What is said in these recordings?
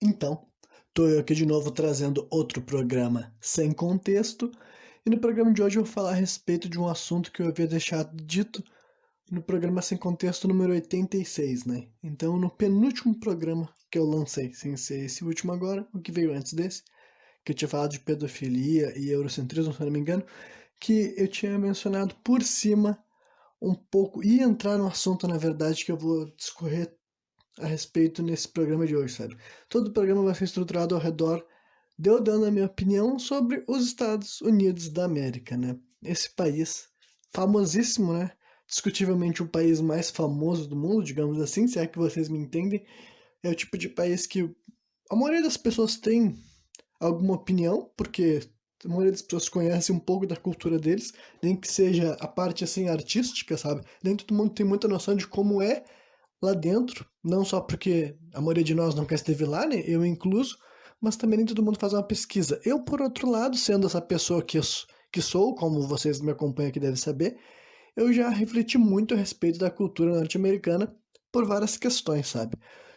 Então, tô eu aqui de novo trazendo outro programa sem contexto, e no programa de hoje eu vou falar a respeito de um assunto que eu havia deixado dito no programa sem contexto número 86, né? Então, no penúltimo programa que eu lancei, sem ser esse último agora, o que veio antes desse, que eu tinha falado de pedofilia e eurocentrismo, se eu não me engano, que eu tinha mencionado por cima um pouco, e entrar no assunto, na verdade, que eu vou discorrer a respeito nesse programa de hoje, sabe? Todo o programa vai ser estruturado ao redor de eu dando a minha opinião sobre os Estados Unidos da América, né? Esse país famosíssimo, né? Discutivelmente o país mais famoso do mundo, digamos assim, se é que vocês me entendem. É o tipo de país que a maioria das pessoas tem alguma opinião, porque a maioria das pessoas conhece um pouco da cultura deles, nem que seja a parte assim artística, sabe? Nem todo mundo tem muita noção de como é lá dentro, não só porque a maioria de nós nunca esteve lá, né? Eu incluso, mas também nem todo mundo faz uma pesquisa. Eu, por outro lado, sendo essa pessoa que sou, como vocês me acompanham aqui devem saber, eu já refleti muito a respeito da cultura norte-americana por várias questões, sabe?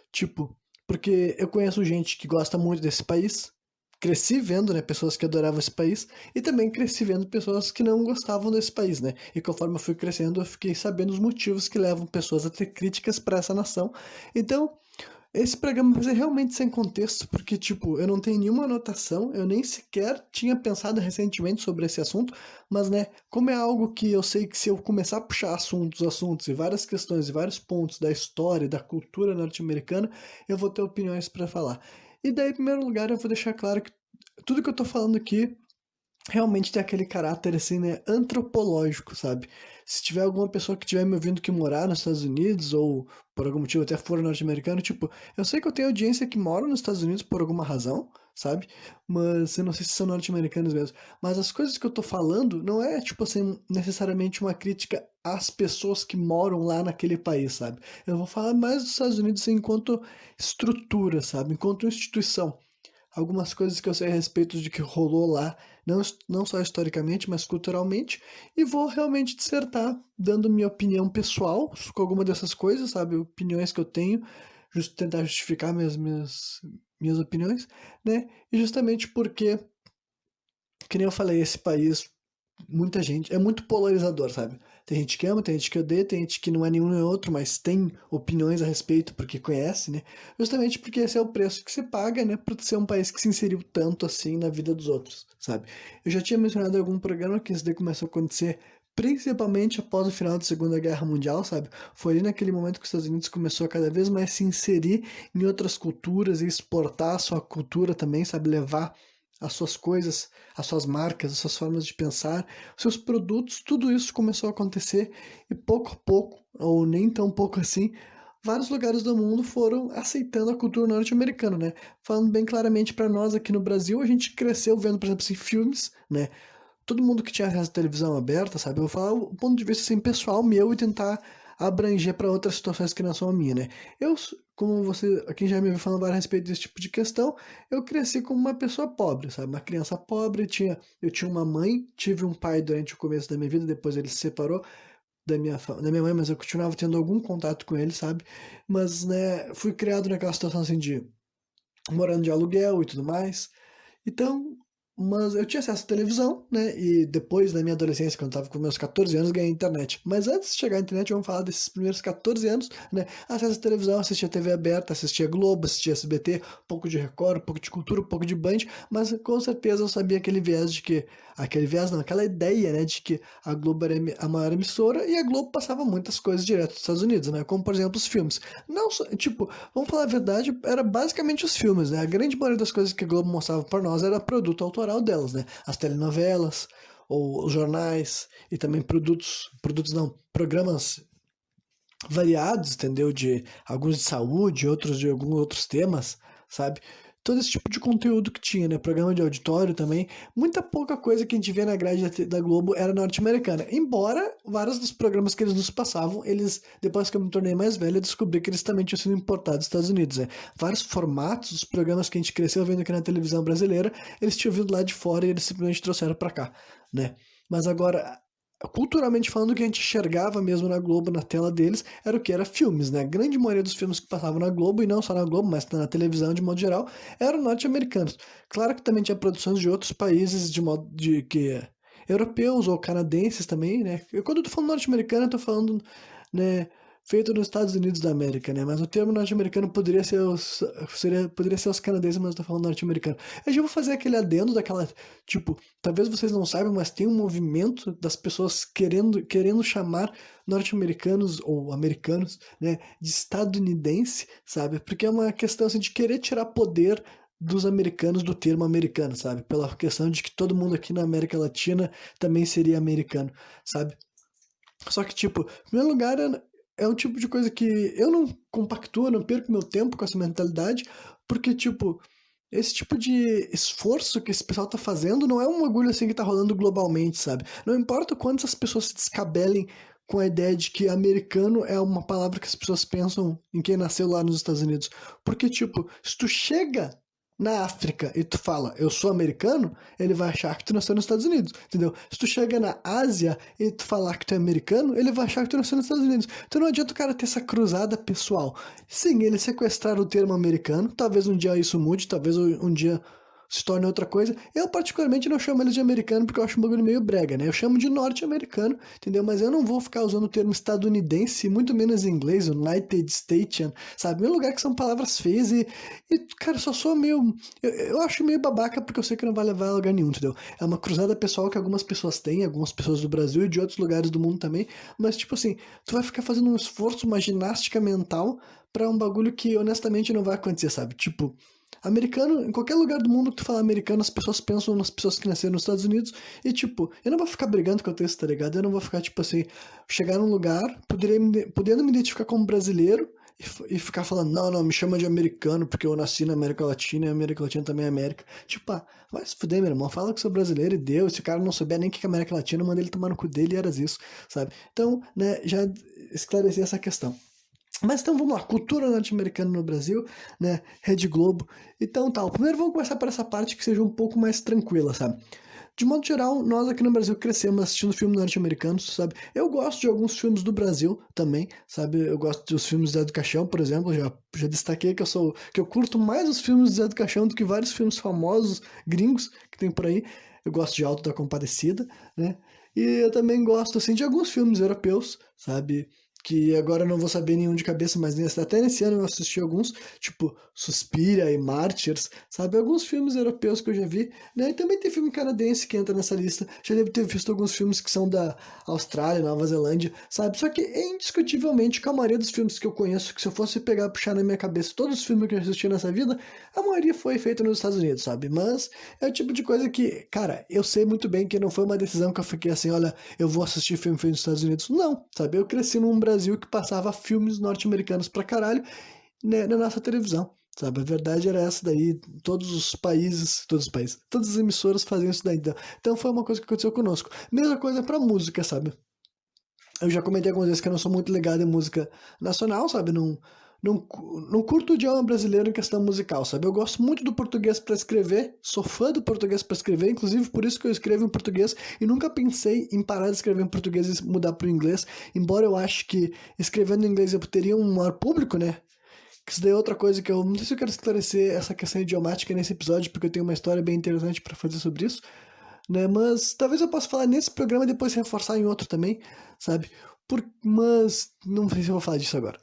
Tipo, porque eu conheço gente que gosta muito desse país, cresci vendo, né, pessoas que adoravam esse país, e também cresci vendo pessoas que não gostavam desse país, né? E conforme eu fui crescendo, eu fiquei sabendo os motivos que levam pessoas a ter críticas para essa nação. Então, esse programa vai ser realmente sem contexto, porque, tipo, eu não tenho nenhuma anotação, eu nem sequer tinha pensado recentemente sobre esse assunto, mas, né, como é algo que eu sei que se eu começar a puxar assuntos e várias questões e vários pontos da história e da cultura norte-americana, eu vou ter opiniões para falar. E daí, em primeiro lugar, eu vou deixar claro que tudo que eu tô falando aqui realmente tem aquele caráter assim, né, antropológico, sabe? Se tiver alguma pessoa que estiver me ouvindo que morar nos Estados Unidos ou por algum motivo até for norte-americano, tipo, eu sei que eu tenho audiência que mora nos Estados Unidos por alguma razão, sabe? Mas eu não sei se são norte-americanos mesmo. Mas as coisas que eu tô falando não é, tipo assim, necessariamente uma crítica às pessoas que moram lá naquele país, sabe? Eu vou falar mais dos Estados Unidos assim, enquanto estrutura, sabe? Enquanto instituição algumas coisas que eu sei a respeito de que rolou lá, não só historicamente, mas culturalmente, e vou realmente dissertar, dando minha opinião pessoal com alguma dessas coisas, sabe? Opiniões que eu tenho, tentar justificar minhas opiniões, né? E justamente porque, que nem eu falei, esse país muita gente, é muito polarizador, sabe? Tem gente que ama, tem gente que odeia, tem gente que não é nenhum nem outro, mas tem opiniões a respeito porque conhece, né? Justamente porque esse é o preço que se paga, né, por ser um país que se inseriu tanto assim na vida dos outros, sabe? Eu já tinha mencionado em algum programa que isso daí começou a acontecer principalmente após o final da Segunda Guerra Mundial, sabe? Foi ali naquele momento que os Estados Unidos começou a cada vez mais se inserir em outras culturas e exportar a sua cultura também, sabe? Levar as suas coisas, as suas marcas, as suas formas de pensar, os seus produtos, tudo isso começou a acontecer e pouco a pouco, ou nem tão pouco assim, vários lugares do mundo foram aceitando a cultura norte-americana, né? Falando bem claramente para nós aqui no Brasil, a gente cresceu vendo, por exemplo, assim, filmes, né? Todo mundo que tinha acesso à televisão aberta, sabe? Eu vou falar o ponto de vista assim, pessoal meu e tentar abranger para outras situações que não são a minha, né? Eu, como você, quem já me ouviu falando a respeito desse tipo de questão, eu cresci como uma pessoa pobre, sabe? Uma criança pobre, eu tinha uma mãe, tive um pai durante o começo da minha vida, depois ele se separou da minha mãe, mas eu continuava tendo algum contato com ele, sabe? Mas, né, fui criado naquela situação assim de morando de aluguel e tudo mais. Então, mas eu tinha acesso à televisão, né? E depois, na minha adolescência, quando eu tava com meus 14 anos, ganhei internet. Mas antes de chegar à internet, vamos falar desses primeiros 14 anos, né? Acesso à televisão, assistia TV aberta, assistia Globo, assistia SBT, um pouco de Record, um pouco de Cultura, um pouco de Band, mas com certeza eu sabia aquele viés de que. Aquele viés não, aquela ideia, né? De que a Globo era a maior emissora e a Globo passava muitas coisas direto dos Estados Unidos, né? Como, por exemplo, os filmes. Não só, tipo, vamos falar a verdade, era basicamente os filmes, né? A grande maioria das coisas que a Globo mostrava para nós era produto autoral delas, né? As telenovelas, ou os jornais, e também produtos não, programas variados, entendeu? De alguns de saúde, outros de alguns outros temas, sabe? Todo esse tipo de conteúdo que tinha, né? Programa de auditório também. Muita pouca coisa que a gente vê na grade da Globo era norte-americana. Embora vários dos programas que eles nos passavam, depois que eu me tornei mais velho, eu descobri que eles também tinham sido importados dos Estados Unidos, né? Vários formatos dos programas que a gente cresceu vendo aqui na televisão brasileira, eles tinham vindo lá de fora e eles simplesmente trouxeram para cá, né? Mas agora, culturalmente falando, o que a gente enxergava mesmo na Globo, na tela deles, era o que? Era filmes, né? A grande maioria dos filmes que passavam na Globo, e não só na Globo, mas na televisão de modo geral, eram norte-americanos. Claro que também tinha produções de outros países de modo de que europeus ou canadenses também, né? Quando eu tô falando norte-americano, eu tô falando, né, feito nos Estados Unidos da América, né? Mas o termo norte-americano poderia ser os canadenses, mas eu tô falando norte-americano. Eu já vou fazer aquele adendo daquela, tipo, talvez vocês não saibam, mas tem um movimento das pessoas querendo chamar norte-americanos ou americanos, né, de estadunidense, sabe? Porque é uma questão assim de querer tirar poder dos americanos do termo americano, sabe? Pela questão de que todo mundo aqui na América Latina também seria americano, sabe? Só que, tipo, em primeiro lugar, é um tipo de coisa que eu não compactuo, não perco meu tempo com essa mentalidade, porque, tipo, esse tipo de esforço que esse pessoal tá fazendo não é um bagulho assim que tá rolando globalmente, sabe? Não importa o quanto as pessoas se descabelem com a ideia de que americano é uma palavra que as pessoas pensam em quem nasceu lá nos Estados Unidos. Porque, tipo, se tu chega na África e tu fala, eu sou americano, ele vai achar que tu nasceu nos Estados Unidos, entendeu? Se tu chega na Ásia e tu falar que tu é americano, ele vai achar que tu nasceu nos Estados Unidos. Então não adianta o cara ter essa cruzada pessoal. Sim, eles sequestraram o termo americano, talvez um dia isso mude, talvez um dia se torne outra coisa. Eu, particularmente, não chamo eles de americano porque eu acho um bagulho meio brega, né? Eu chamo de norte-americano, entendeu? Mas eu não vou ficar usando o termo estadunidense, muito menos em inglês, United States, sabe? Meu lugar que são palavras feias cara, só sou meio. Eu acho meio babaca porque eu sei que não vai levar a lugar nenhum, entendeu? É uma cruzada pessoal que algumas pessoas têm, algumas pessoas do Brasil e de outros lugares do mundo também, mas, tipo assim, tu vai ficar fazendo um esforço, uma ginástica mental pra um bagulho que honestamente não vai acontecer, sabe? Tipo. Americano, em qualquer lugar do mundo que tu fala americano, as pessoas pensam nas pessoas que nasceram nos Estados Unidos e, tipo, eu não vou ficar brigando com isso, tá ligado? Eu não vou ficar, tipo assim, chegar num lugar, podendo me identificar como brasileiro e ficar falando, não, não, me chama de americano porque eu nasci na América Latina e a América Latina também é América. Tipo, vai se fuder, meu irmão, fala que sou brasileiro e deu. Se o cara não souber nem o que é América Latina, manda ele tomar no cu dele e era isso, sabe? Então, né, já esclareci essa questão. Mas então vamos lá, cultura norte-americana no Brasil, né? Rede Globo. Então tal. Primeiro vamos começar por essa parte que seja um pouco mais tranquila, sabe? De modo geral, nós aqui no Brasil crescemos assistindo filmes norte-americanos, sabe? Eu gosto de alguns filmes do Brasil também, sabe? Eu gosto dos filmes do Zé do Caixão, por exemplo. Já destaquei que eu curto mais os filmes do Zé do Caixão do que vários filmes famosos gringos que tem por aí. Eu gosto de Alto da Compadecida, né? E eu também gosto, assim, de alguns filmes europeus, sabe? Que agora eu não vou saber nenhum de cabeça, mas até nesse ano eu assisti alguns, tipo Suspiria e Martyrs, sabe? Alguns filmes europeus que eu já vi, né? E também tem filme canadense que entra nessa lista. Já devo ter visto alguns filmes que são da Austrália, Nova Zelândia, sabe? Só que indiscutivelmente, que a maioria dos filmes que eu conheço, que se eu fosse pegar, puxar na minha cabeça todos os filmes que eu assisti nessa vida, a maioria foi feita nos Estados Unidos, sabe? Mas é o tipo de coisa que, cara, eu sei muito bem que não foi uma decisão que eu fiquei assim, olha, eu vou assistir filme feito nos Estados Unidos. Não, sabe? Eu cresci num Brasil que passava filmes norte-americanos pra caralho, né, na nossa televisão. Sabe, a verdade era essa daí, todas as emissoras faziam isso daí. Então foi uma coisa que aconteceu conosco. Mesma coisa pra música, sabe? Eu já comentei algumas vezes que eu não sou muito ligado em música nacional, sabe? Não, não curto o idioma brasileiro em questão musical, sabe? Eu gosto muito do português para escrever, sou fã do português para escrever, inclusive por isso que eu escrevo em português e nunca pensei em parar de escrever em português e mudar para o inglês, embora eu acho que escrevendo em inglês eu teria um maior público, né? Que isso daí é outra coisa que eu não sei se eu quero esclarecer essa questão idiomática nesse episódio, porque eu tenho uma história bem interessante para fazer sobre isso, né? Mas talvez eu possa falar nesse programa e depois reforçar em outro também, sabe? Mas não sei se eu vou falar disso agora.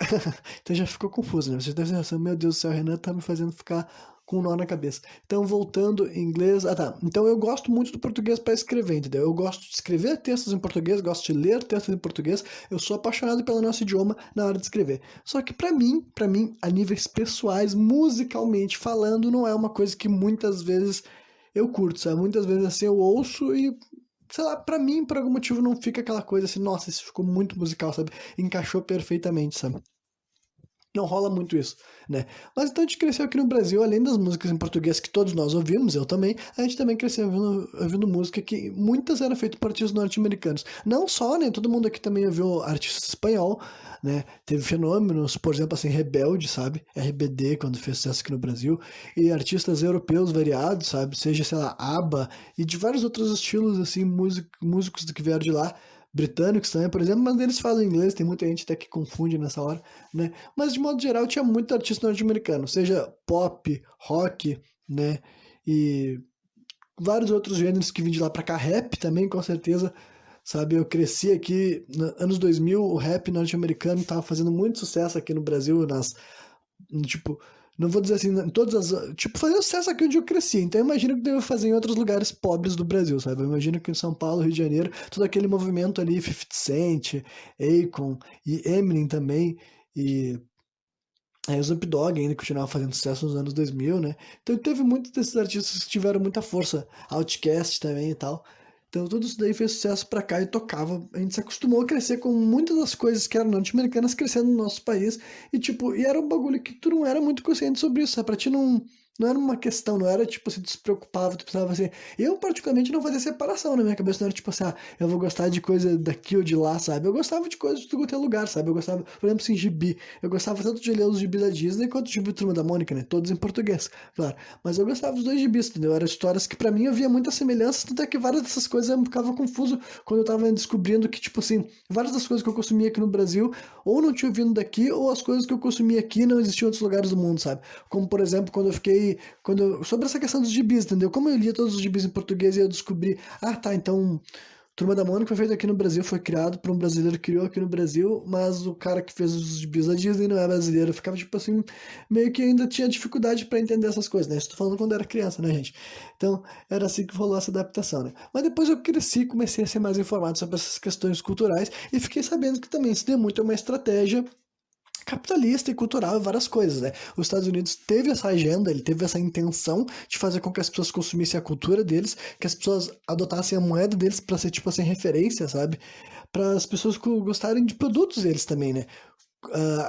Então já ficou confuso, né? Você deve pensar, meu Deus do céu, o Renan tá me fazendo ficar com um nó na cabeça. Então, voltando em inglês. Ah, tá. Então, eu gosto muito do português para escrever, entendeu? Eu gosto de escrever textos em português, gosto de ler textos em português. Eu sou apaixonado pelo nosso idioma na hora de escrever. Só que, para mim, a níveis pessoais, musicalmente falando, não é uma coisa que muitas vezes eu curto, sabe? Muitas vezes assim eu ouço e sei lá, pra mim, por algum motivo, não fica aquela coisa assim, nossa, isso ficou muito musical, sabe? Encaixou perfeitamente, sabe? Não rola muito isso, né? Mas então a gente cresceu aqui no Brasil, além das músicas em português que todos nós ouvimos, eu também, a gente também cresceu ouvindo música que muitas eram feitas por artistas norte-americanos. Não só, né? Todo mundo aqui também ouviu artista espanhol, né? Teve fenômenos, por exemplo, assim, Rebelde, sabe? RBD, quando fez sucesso aqui no Brasil, e artistas europeus variados, sabe? Seja, sei lá, ABBA, e de vários outros estilos, assim, músicos do que vieram de lá, britânicos também, por exemplo, mas eles falam inglês, tem muita gente até que confunde nessa hora, né? Mas de modo geral tinha muito artista norte-americano, seja pop, rock, né? E vários outros gêneros que vêm de lá pra cá, rap também, com certeza, sabe? Eu cresci aqui, nos anos 2000, o rap norte-americano tava fazendo muito sucesso aqui no Brasil, tipo, não vou dizer assim, em todas as, tipo, fazendo sucesso aqui onde eu cresci, então eu imagino que deve fazer em outros lugares pobres do Brasil, sabe? Eu imagino que em São Paulo, Rio de Janeiro, todo aquele movimento ali, 50 Cent, Akon e Eminem também, e aí o Snoop Dogg ainda continuava fazendo sucesso nos anos 2000, né? Então teve muitos desses artistas que tiveram muita força, Outkast também e tal. Então tudo isso daí fez sucesso pra cá e tocava. A gente se acostumou a crescer com muitas das coisas que eram norte-americanas crescendo no nosso país. E tipo, e era um bagulho que tu não era muito consciente sobre isso, sabe? Pra ti não era uma questão, não era tipo, se tu se preocupava, tu pensava assim. Eu particularmente não fazia separação na minha cabeça, não era tipo assim, ah, eu vou gostar de coisa daqui ou de lá, sabe? Eu gostava de coisas de todo qualquer lugar, sabe? Eu gostava, por exemplo, assim, gibi. Eu gostava tanto de ler os gibis da Disney quanto o gibi Turma da Mônica, né? Todos em português, claro. Mas eu gostava dos dois gibis, entendeu? Eram histórias que pra mim eu via muitas semelhanças, tanto é que várias dessas coisas eu ficava confuso quando eu tava descobrindo que, tipo assim, várias das coisas que eu consumia aqui no Brasil ou não tinham vindo daqui, ou as coisas que eu consumia aqui não existiam em outros lugares do mundo, sabe? Como, por exemplo, sobre essa questão dos gibis, entendeu? Como eu lia todos os gibis em português e eu descobri, ah, tá, então Turma da Mônica foi feito aqui no Brasil, foi criado por um brasileiro que criou aqui no Brasil, mas o cara que fez os gibis da Disney não é brasileiro. Eu ficava, tipo assim, meio que ainda tinha dificuldade pra entender essas coisas, né? Estou falando quando eu era criança, né, gente? Então, era assim que rolou essa adaptação, né? Mas depois eu cresci, comecei a ser mais informado sobre essas questões culturais e fiquei sabendo que também isso tem muito uma estratégia capitalista e cultural e várias coisas, né? Os Estados Unidos teve essa agenda, ele teve essa intenção de fazer com que as pessoas consumissem a cultura deles, que as pessoas adotassem a moeda deles para ser tipo assim referência, sabe? Para as pessoas gostarem de produtos deles também, né?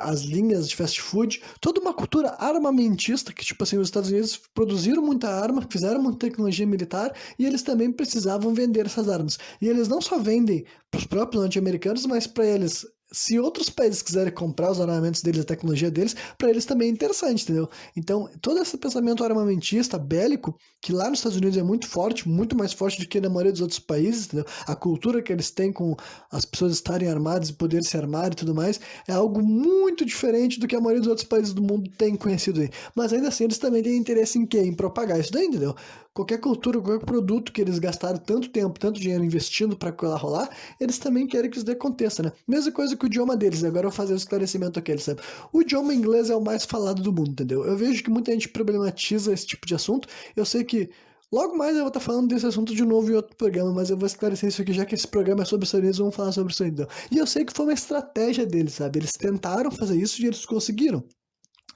As linhas de fast food, toda uma cultura armamentista que, tipo assim, os Estados Unidos produziram muita arma, fizeram muita tecnologia militar e eles também precisavam vender essas armas. E eles não só vendem para os próprios norte-americanos, mas para eles. Se outros países quiserem comprar os armamentos deles, a tecnologia deles, para eles também é interessante, entendeu? Então, todo esse pensamento armamentista, bélico, que lá nos Estados Unidos é muito forte, muito mais forte do que na maioria dos outros países, entendeu? A cultura que eles têm com as pessoas estarem armadas e poder se armar e tudo mais, é algo muito diferente do que a maioria dos outros países do mundo tem conhecido aí. Mas ainda assim, eles também têm interesse em quê? Em propagar isso daí, entendeu? Qualquer cultura, qualquer produto que eles gastaram tanto tempo, tanto dinheiro investindo para aquilo lá rolar, eles também querem que isso daí aconteça, né? Mesma coisa que o idioma deles, agora eu vou fazer o esclarecimento aqui, sabe? O idioma inglês é o mais falado do mundo, entendeu? Eu vejo que muita gente problematiza esse tipo de assunto, eu sei que logo mais eu vou estar falando desse assunto de novo em outro programa, mas eu vou esclarecer isso aqui, já que esse programa é sobre os Estados Unidos, vamos falar sobre isso aí, então. E eu sei que foi uma estratégia deles, sabe? Eles tentaram fazer isso e eles conseguiram,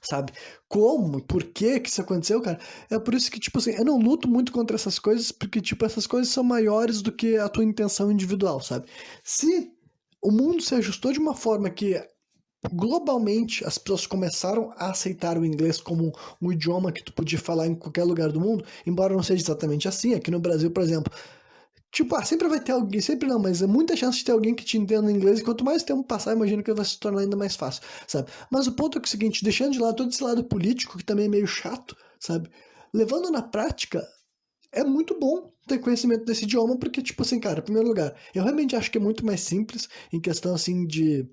sabe? Como? Por que isso aconteceu, cara? É por isso que, tipo assim, eu não luto muito contra essas coisas, porque, tipo, essas coisas são maiores do que a tua intenção individual, sabe? Se o mundo se ajustou de uma forma que globalmente as pessoas começaram a aceitar o inglês como um idioma que tu podia falar em qualquer lugar do mundo, embora não seja exatamente assim, aqui no Brasil, por exemplo, tipo, sempre vai ter alguém, sempre não, mas é muita chance de ter alguém que te entenda inglês, e quanto mais tempo passar, imagino que vai se tornar ainda mais fácil, sabe? Mas o ponto é, que é o seguinte, deixando de lado todo esse lado político, que também é meio chato, sabe? Levando na prática, é muito bom ter conhecimento desse idioma, porque, tipo assim, cara, em primeiro lugar, eu realmente acho que é muito mais simples em questão, assim, de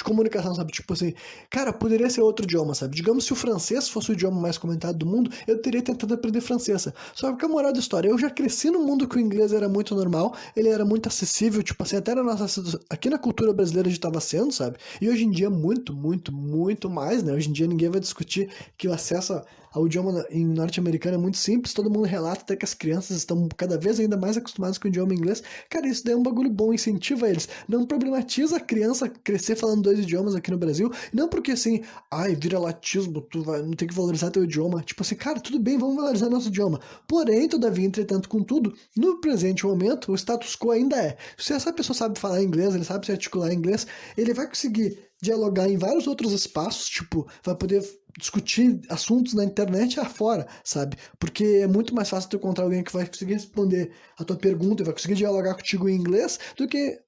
comunicação, sabe? Tipo assim, cara, poderia ser outro idioma, sabe? Digamos, se o francês fosse o idioma mais comentado do mundo, eu teria tentado aprender francês. Só que a moral da história, eu já cresci num mundo que o inglês era muito normal, ele era muito acessível, tipo assim, até na nossa, aqui na cultura brasileira a gente tava sendo, sabe? E hoje em dia muito, muito, muito mais, né? Hoje em dia ninguém vai discutir que o acesso ao idioma em norte-americano é muito simples, todo mundo relata até que as crianças estão cada vez ainda mais acostumadas com o idioma inglês. Cara, isso daí é um bagulho bom, incentiva eles. Não problematiza a criança crescer falando dois idiomas aqui no Brasil, não porque assim, ai, vira latismo, tu vai, não tem que valorizar teu idioma. Tipo assim, cara, tudo bem, vamos valorizar nosso idioma. Porém, todavia, entretanto, contudo, no presente momento, o status quo ainda é. Se essa pessoa sabe falar inglês, ele sabe se articular em inglês, ele vai conseguir dialogar em vários outros espaços, tipo, vai poder discutir assuntos na internet afora, sabe? Porque é muito mais fácil tu encontrar alguém que vai conseguir responder a tua pergunta e vai conseguir dialogar contigo em inglês do que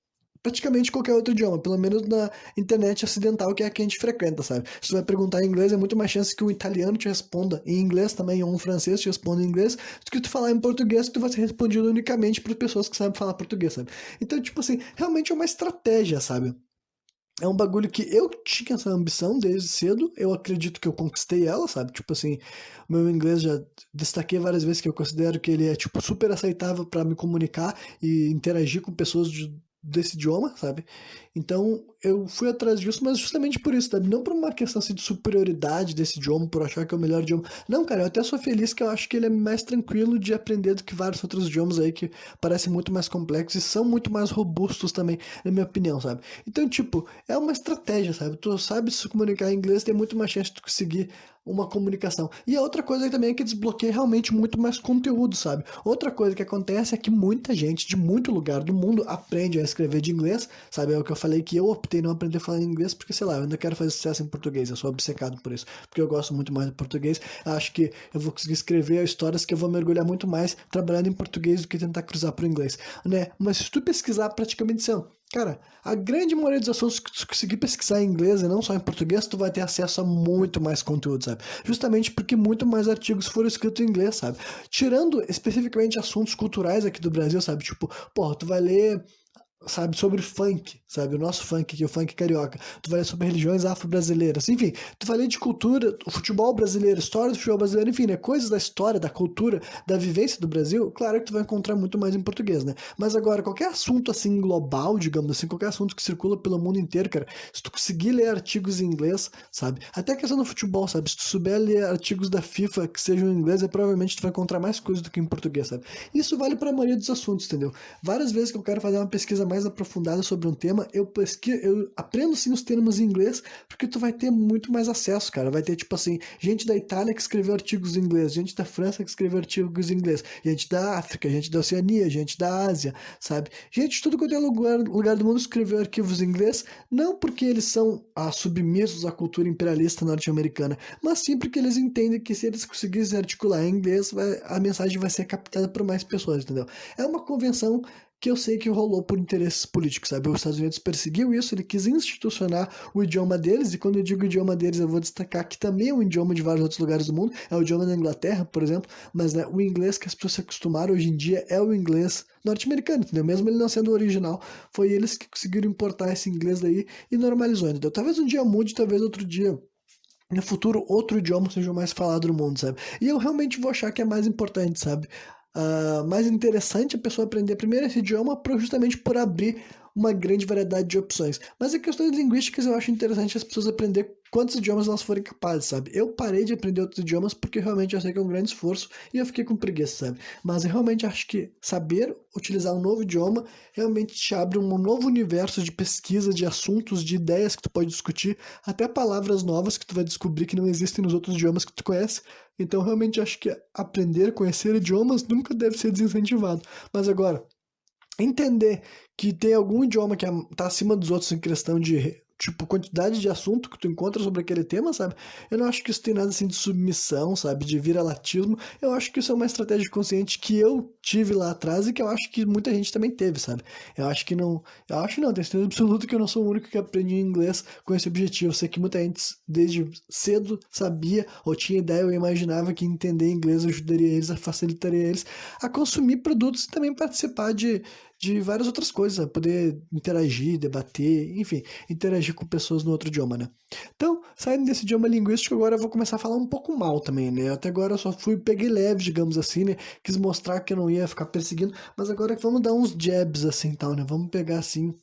praticamente qualquer outro idioma, pelo menos na internet ocidental, que é a que a gente frequenta, sabe? Se tu vai perguntar em inglês, é muito mais chance que um italiano te responda em inglês também, ou um francês te responda em inglês, do que tu falar em português, que tu vai ser respondido unicamente por pessoas que sabem falar português, sabe? Então, tipo assim, realmente é uma estratégia, sabe? É um bagulho que eu tinha essa ambição desde cedo, eu acredito que eu conquistei ela, sabe? Tipo assim, o meu inglês já destaquei várias vezes que eu considero que ele é, tipo, super aceitável para me comunicar e interagir com pessoas desse idioma, sabe? Então, eu fui atrás disso, mas justamente por isso, sabe? Não por uma questão assim, de superioridade desse idioma, por achar que é o melhor idioma. Não, cara, eu até sou feliz que eu acho que ele é mais tranquilo de aprender do que vários outros idiomas aí que parecem muito mais complexos e são muito mais robustos também, na minha opinião, sabe? Então, tipo, é uma estratégia, sabe? Tu sabe se comunicar em inglês, tem muito mais chance de tu conseguir uma comunicação. E a outra coisa também é que desbloqueia realmente muito mais conteúdo, sabe? Outra coisa que acontece é que muita gente de muito lugar do mundo aprende a escrever de inglês, sabe? É o que eu falei que eu optei não aprender a falar inglês porque, sei lá, eu ainda quero fazer sucesso em português, eu sou obcecado por isso, porque eu gosto muito mais do português. Acho que eu vou conseguir escrever histórias que eu vou mergulhar muito mais trabalhando em português do que tentar cruzar para o inglês, né? Mas se tu pesquisar praticamente são, cara, a grande maioria dos assuntos que tu conseguir pesquisar em inglês e não só em português, tu vai ter acesso a muito mais conteúdo, sabe? Justamente porque muito mais artigos foram escritos em inglês, sabe? Tirando especificamente assuntos culturais aqui do Brasil, sabe? Tipo, porra, tu vai ler, sabe, sobre funk, sabe, o nosso funk aqui, o funk carioca, tu vai ler sobre religiões afro-brasileiras, enfim, tu vai ler de cultura, o futebol brasileiro, história do futebol brasileiro, enfim, né, coisas da história, da cultura, da vivência do Brasil, claro que tu vai encontrar muito mais em português, né, mas agora, qualquer assunto, assim, global, digamos assim, qualquer assunto que circula pelo mundo inteiro, cara, se tu conseguir ler artigos em inglês, sabe, até a questão do futebol, sabe, se tu souber ler artigos da FIFA que sejam em inglês, provavelmente tu vai encontrar mais coisas do que em português, sabe, isso vale pra maioria dos assuntos, entendeu? Várias vezes que eu quero fazer uma pesquisa mais aprofundada sobre um tema, eu aprendo sim os termos em inglês, porque tu vai ter muito mais acesso, cara. Vai ter, tipo assim, gente da Itália que escreveu artigos em inglês, gente da França que escreveu artigos em inglês, gente da África, gente da Oceania, gente da Ásia, sabe? Gente de tudo quanto é lugar do mundo escreveu arquivos em inglês, não porque eles são submissos à cultura imperialista norte-americana, mas sim porque eles entendem que se eles conseguissem articular em inglês, a mensagem vai ser captada por mais pessoas, entendeu? É uma convenção que eu sei que rolou por interesses políticos, sabe? Os Estados Unidos perseguiu isso, ele quis institucionar o idioma deles, e quando eu digo idioma deles, eu vou destacar que também é um idioma de vários outros lugares do mundo, é o idioma da Inglaterra, por exemplo, mas né, o inglês que as pessoas se acostumaram hoje em dia é o inglês norte-americano, entendeu? Mesmo ele não sendo o original, foi eles que conseguiram importar esse inglês daí e normalizou, entendeu? Talvez um dia mude, talvez outro dia no futuro outro idioma seja o mais falado no mundo, sabe? E eu realmente vou achar que é mais importante, sabe? Mais interessante a pessoa aprender primeiro esse idioma justamente por abrir uma grande variedade de opções. Mas em questões linguísticas eu acho interessante as pessoas aprender quantos idiomas elas forem capazes, sabe? Eu parei de aprender outros idiomas porque realmente eu sei que é um grande esforço e eu fiquei com preguiça, sabe? Mas eu realmente acho que saber utilizar um novo idioma realmente te abre um novo universo de pesquisa, de assuntos, de ideias que tu pode discutir, até palavras novas que tu vai descobrir que não existem nos outros idiomas que tu conhece. Então, realmente acho que aprender, conhecer idiomas nunca deve ser desincentivado. Mas agora, entender que tem algum idioma que tá acima dos outros em questão de, tipo, quantidade de assunto que tu encontra sobre aquele tema, sabe? Eu não acho que isso tem nada assim de submissão, sabe? De vira-latismo. Eu acho que isso é uma estratégia consciente que eu tive lá atrás e que eu acho que muita gente também teve, sabe? Eu acho que não. Eu acho não, tenho certeza absoluta que eu não sou o único que aprendi inglês com esse objetivo. Eu sei que muita gente desde cedo sabia ou tinha ideia ou imaginava que entender inglês ajudaria eles, facilitaria eles a consumir produtos e também participar de várias outras coisas, né? Poder interagir, debater, enfim, interagir com pessoas no outro idioma, né? Então, saindo desse idioma linguístico, agora eu vou começar a falar um pouco mal também, né? Até agora eu só peguei leve, digamos assim, né? Quis mostrar que eu não ia ficar perseguindo, mas agora vamos dar uns jabs assim, tal, né? Vamos pegar assim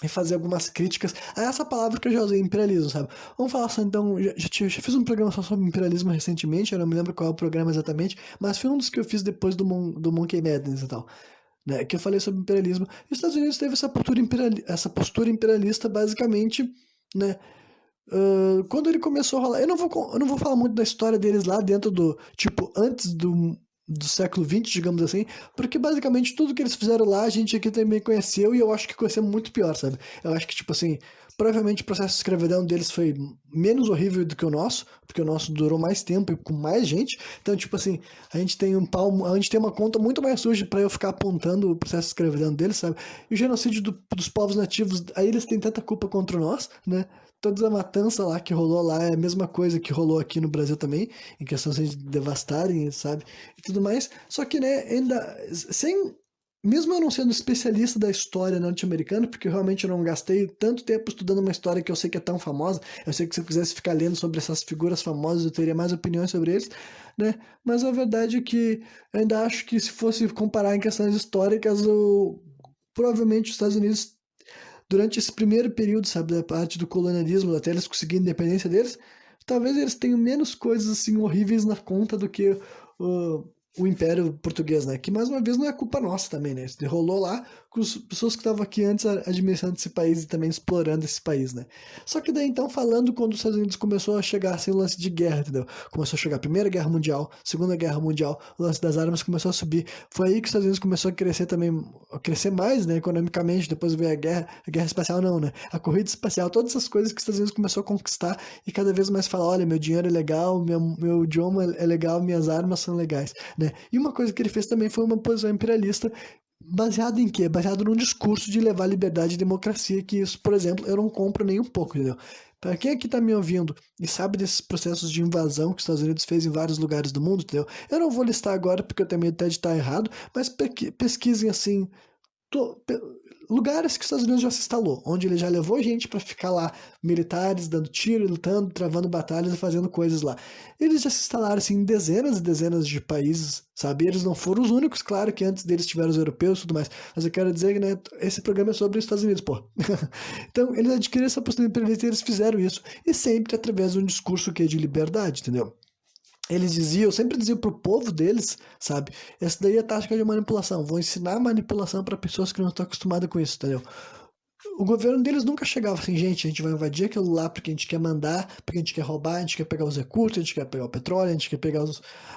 e fazer algumas críticas a essa palavra que eu já usei, imperialismo, sabe? Vamos falar só então, já fiz um programa só sobre imperialismo recentemente, eu não me lembro qual é o programa exatamente, mas foi um dos que eu fiz depois do Monkey Madness e tal, né, que eu falei sobre imperialismo. E os Estados Unidos teve essa postura imperialista basicamente, né, quando ele começou a rolar. Eu não vou falar muito da história deles lá dentro do, tipo, antes do do século XX, digamos assim, porque basicamente tudo que eles fizeram lá a gente aqui também conheceu e eu acho que conheceu muito pior, sabe? Eu acho que, tipo assim, provavelmente o processo de escravidão deles foi menos horrível do que o nosso, porque o nosso durou mais tempo e com mais gente. Então, tipo assim, a gente tem uma conta muito mais suja pra eu ficar apontando o processo de escravidão deles, sabe? E o genocídio dos povos nativos, aí eles têm tanta culpa contra nós, né? Toda a matança lá que rolou lá é a mesma coisa que rolou aqui no Brasil também, em questão assim, de devastarem, sabe? E tudo mais. Só que, né, ainda sem. Mesmo eu não sendo especialista da história norte-americana, porque eu realmente não gastei tanto tempo estudando uma história que eu sei que é tão famosa, eu sei que se eu quisesse ficar lendo sobre essas figuras famosas eu teria mais opiniões sobre eles, né? Mas a verdade é que eu ainda acho que se fosse comparar em questões históricas, provavelmente os Estados Unidos durante esse primeiro período, sabe, da parte do colonialismo, até eles conseguirem a independência deles, talvez eles tenham menos coisas assim horríveis na conta do que o Império Português, né? Que mais uma vez não é culpa nossa também, né? Isso rolou lá com as pessoas que estavam aqui antes administrando esse país e também explorando esse país, né? Só que daí então, falando quando os Estados Unidos começou a chegar assim, o lance de guerra, entendeu? Começou a chegar a Primeira Guerra Mundial, Segunda Guerra Mundial, o lance das armas começou a subir. Foi aí que os Estados Unidos começou a crescer também, a crescer mais, né, economicamente, depois veio a guerra espacial não, né? A corrida espacial, todas essas coisas que os Estados Unidos começou a conquistar e cada vez mais falar, olha, meu dinheiro é legal, meu idioma é legal, minhas armas são legais, né? E uma coisa que ele fez também foi uma posição imperialista baseado em quê? Baseado num discurso de levar liberdade e democracia, que isso, por exemplo, eu não compro nem um pouco, entendeu? Para quem aqui tá me ouvindo e sabe desses processos de invasão que os Estados Unidos fez em vários lugares do mundo, entendeu? Eu não vou listar agora porque eu tenho medo até de estar errado, mas pesquisem assim, to- pe- lugares que os Estados Unidos já se instalou, onde ele já levou gente para ficar lá, militares dando tiro, lutando, travando batalhas e fazendo coisas lá. Eles já se instalaram assim, em dezenas e dezenas de países, sabe? Eles não foram os únicos, claro que antes deles tiveram os europeus e tudo mais, mas eu quero dizer que né, esse programa é sobre os Estados Unidos, pô. Então, eles adquiriram essa postura imperialista e eles fizeram isso, e sempre através de um discurso que é de liberdade, entendeu? Eles diziam, eu sempre dizia pro povo deles, sabe? Essa daí é a tática de manipulação. Vou ensinar manipulação para pessoas que não estão acostumadas com isso, entendeu? O governo deles nunca chegava assim, gente, a gente vai invadir aquilo lá porque a gente quer mandar, porque a gente quer roubar, a gente quer pegar os recursos, a gente quer pegar o petróleo, a gente quer pegar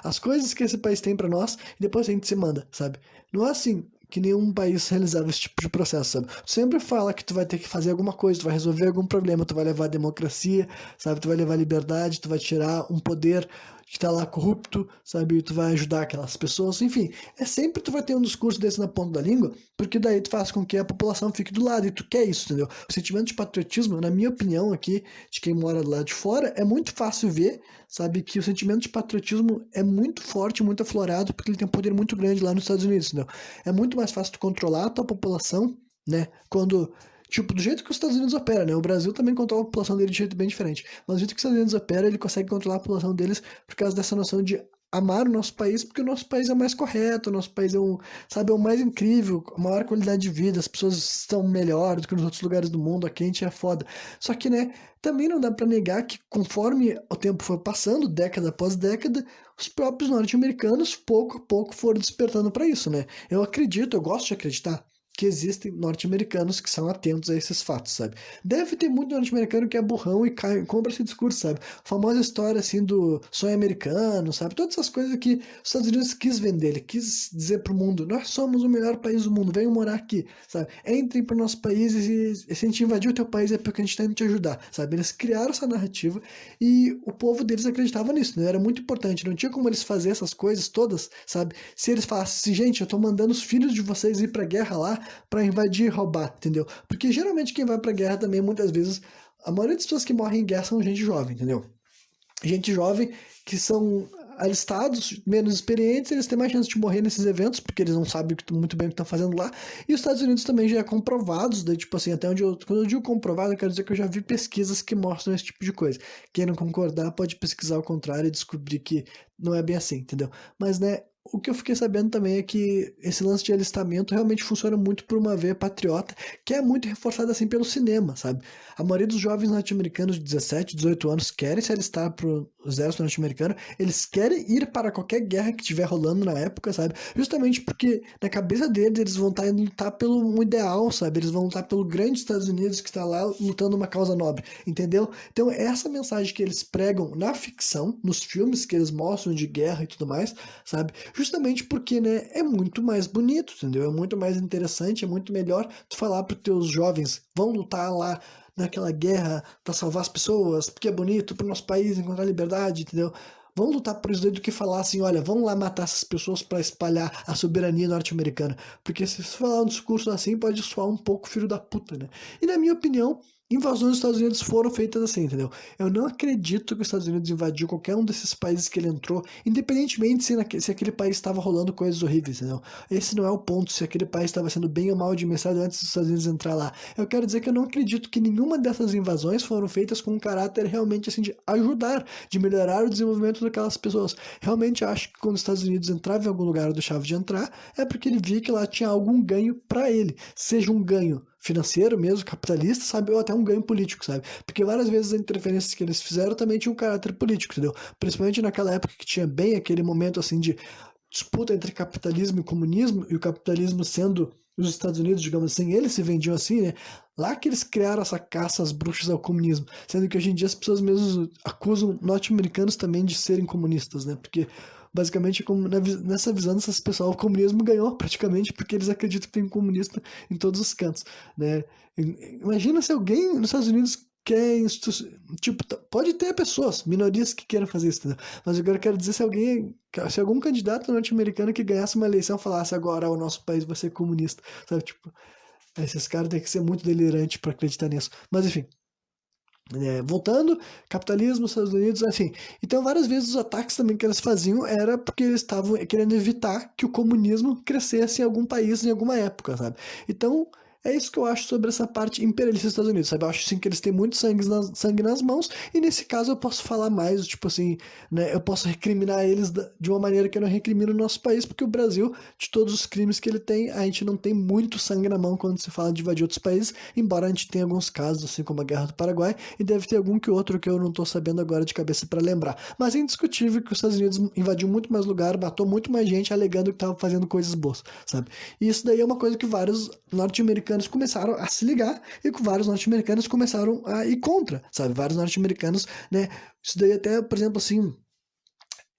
as coisas que esse país tem para nós e depois a gente se manda, sabe? Não é assim que nenhum país realizava esse tipo de processo, sabe? Tu sempre fala que tu vai ter que fazer alguma coisa, tu vai resolver algum problema, tu vai levar a democracia, sabe? Tu vai levar a liberdade, tu vai tirar um poder que tá lá corrupto, sabe? Tu vai ajudar aquelas pessoas, enfim. É sempre tu vai ter um discurso desse na ponta da língua, porque daí tu faz com que a população fique do lado, e tu quer isso, entendeu? O sentimento de patriotismo, na minha opinião aqui, de quem mora do lado de fora, é muito fácil ver, sabe, que o sentimento de patriotismo é muito forte, muito aflorado, porque ele tem um poder muito grande lá nos Estados Unidos, entendeu? É muito mais fácil tu controlar a tua população, né, quando... Tipo, do jeito que os Estados Unidos opera, né? O Brasil também controla a população dele de jeito bem diferente. Mas do jeito que os Estados Unidos opera, ele consegue controlar a população deles por causa dessa noção de amar o nosso país, porque o nosso país é o mais correto, o nosso país é um, sabe, é o mais incrível, a maior qualidade de vida, as pessoas estão melhor do que nos outros lugares do mundo, aqui a gente é foda. Só que, né, também não dá pra negar que conforme o tempo foi passando, década após década, os próprios norte-americanos pouco a pouco foram despertando pra isso, né? Eu acredito, eu gosto de acreditar que existem norte-americanos que são atentos a esses fatos, sabe? Deve ter muito norte-americano que é burrão e cai, compra esse discurso, sabe? A famosa história, assim, do sonho americano, sabe? Todas essas coisas que os Estados Unidos quis vender, ele quis dizer pro mundo, nós somos o melhor país do mundo, venham morar aqui, sabe? Entrem pro nosso país e se a gente invadir o teu país é porque a gente tá indo te ajudar, sabe? Eles criaram essa narrativa e o povo deles acreditava nisso, né? Era muito importante, não tinha como eles fazer essas coisas todas, sabe? Se eles falassem, gente, eu tô mandando os filhos de vocês ir pra guerra lá, para invadir e roubar, entendeu? Porque geralmente quem vai pra guerra também, muitas vezes, a maioria das pessoas que morrem em guerra são gente jovem, entendeu? Gente jovem que são alistados, menos experientes, eles têm mais chance de morrer nesses eventos, porque eles não sabem muito bem o que estão fazendo lá. E os Estados Unidos também já é comprovados, daí, tipo assim, até onde quando eu digo comprovado, eu quero dizer que eu já vi pesquisas que mostram esse tipo de coisa. Quem não concordar pode pesquisar o contrário e descobrir que não é bem assim, entendeu? Mas, né, o que eu fiquei sabendo também é que esse lance de alistamento realmente funciona muito por uma veia patriota, que é muito reforçada assim pelo cinema, sabe? A maioria dos jovens norte-americanos de 17, 18 anos querem se alistar pro exército norte-americano, eles querem ir para qualquer guerra que estiver rolando na época, sabe? Justamente porque na cabeça deles eles vão estar indo lutar pelo um ideal, sabe? Eles vão lutar pelo grande Estados Unidos que está lá lutando uma causa nobre, entendeu? Então essa mensagem que eles pregam na ficção, nos filmes que eles mostram de guerra e tudo mais, sabe? Justamente porque, né, é muito mais bonito, entendeu? É muito mais interessante, é muito melhor tu falar para os teus jovens, vão lutar lá naquela guerra para salvar as pessoas, porque é bonito para o nosso país encontrar liberdade, entendeu? Vão lutar por isso daí do que falar assim, olha, vamos lá matar essas pessoas para espalhar a soberania norte-americana. Porque se você falar um discurso assim, pode soar um pouco filho da puta, né? E na minha opinião, invasões dos Estados Unidos foram feitas assim, entendeu? Eu não acredito que os Estados Unidos invadiu qualquer um desses países que ele entrou, independentemente se aquele país estava rolando coisas horríveis, entendeu? Esse não é o ponto, se aquele país estava sendo bem ou mal administrado antes dos Estados Unidos entrar lá. Eu quero dizer que eu não acredito que nenhuma dessas invasões foram feitas com um caráter realmente assim de ajudar, de melhorar o desenvolvimento daquelas pessoas. Realmente acho que quando os Estados Unidos entrava em algum lugar ou deixava de entrar, é porque ele via que lá tinha algum ganho para ele, seja um ganho financeiro mesmo, capitalista, sabe, ou até um ganho político, sabe, porque várias vezes as interferências que eles fizeram também tinham um caráter político, entendeu, principalmente naquela época que tinha bem aquele momento assim de disputa entre capitalismo e comunismo, e o capitalismo sendo os Estados Unidos, digamos assim, eles se vendiam assim, né? Lá que eles criaram essa caça às bruxas ao comunismo, sendo que hoje em dia as pessoas mesmo acusam norte-americanos também de serem comunistas, né? Porque basicamente como nessa visão dessas pessoas, o comunismo ganhou praticamente porque eles acreditam que tem um comunista em todos os cantos, né? Imagina se alguém nos Estados Unidos quer, tipo, pode ter pessoas, minorias que queiram fazer isso, entendeu? Mas agora eu quero dizer se algum candidato norte-americano que ganhasse uma eleição falasse agora o nosso país vai ser comunista, sabe? Tipo, esses caras têm que ser muito delirantes para acreditar nisso. Mas enfim, voltando, capitalismo, Estados Unidos, assim. Então, várias vezes os ataques também que eles faziam era porque eles estavam querendo evitar que o comunismo crescesse em algum país em alguma época, sabe? Então, é isso que eu acho sobre essa parte imperialista dos Estados Unidos, sabe? Eu acho sim que eles têm muito sangue nas mãos, e nesse caso eu posso falar mais, tipo assim, né? Eu posso recriminar eles de uma maneira que eu não recrimino o nosso país, porque o Brasil, de todos os crimes que ele tem, a gente não tem muito sangue na mão quando se fala de invadir outros países, embora a gente tenha alguns casos, assim como a Guerra do Paraguai, e deve ter algum que outro que eu não tô sabendo agora de cabeça para lembrar. Mas é indiscutível que os Estados Unidos invadiu muito mais lugar, matou muito mais gente, alegando que tava fazendo coisas boas, sabe? E isso daí é uma coisa que vários norte-americanos começaram a se ligar e que vários norte-americanos começaram a ir contra, sabe? Vários norte-americanos, né? Isso daí até, por exemplo, assim,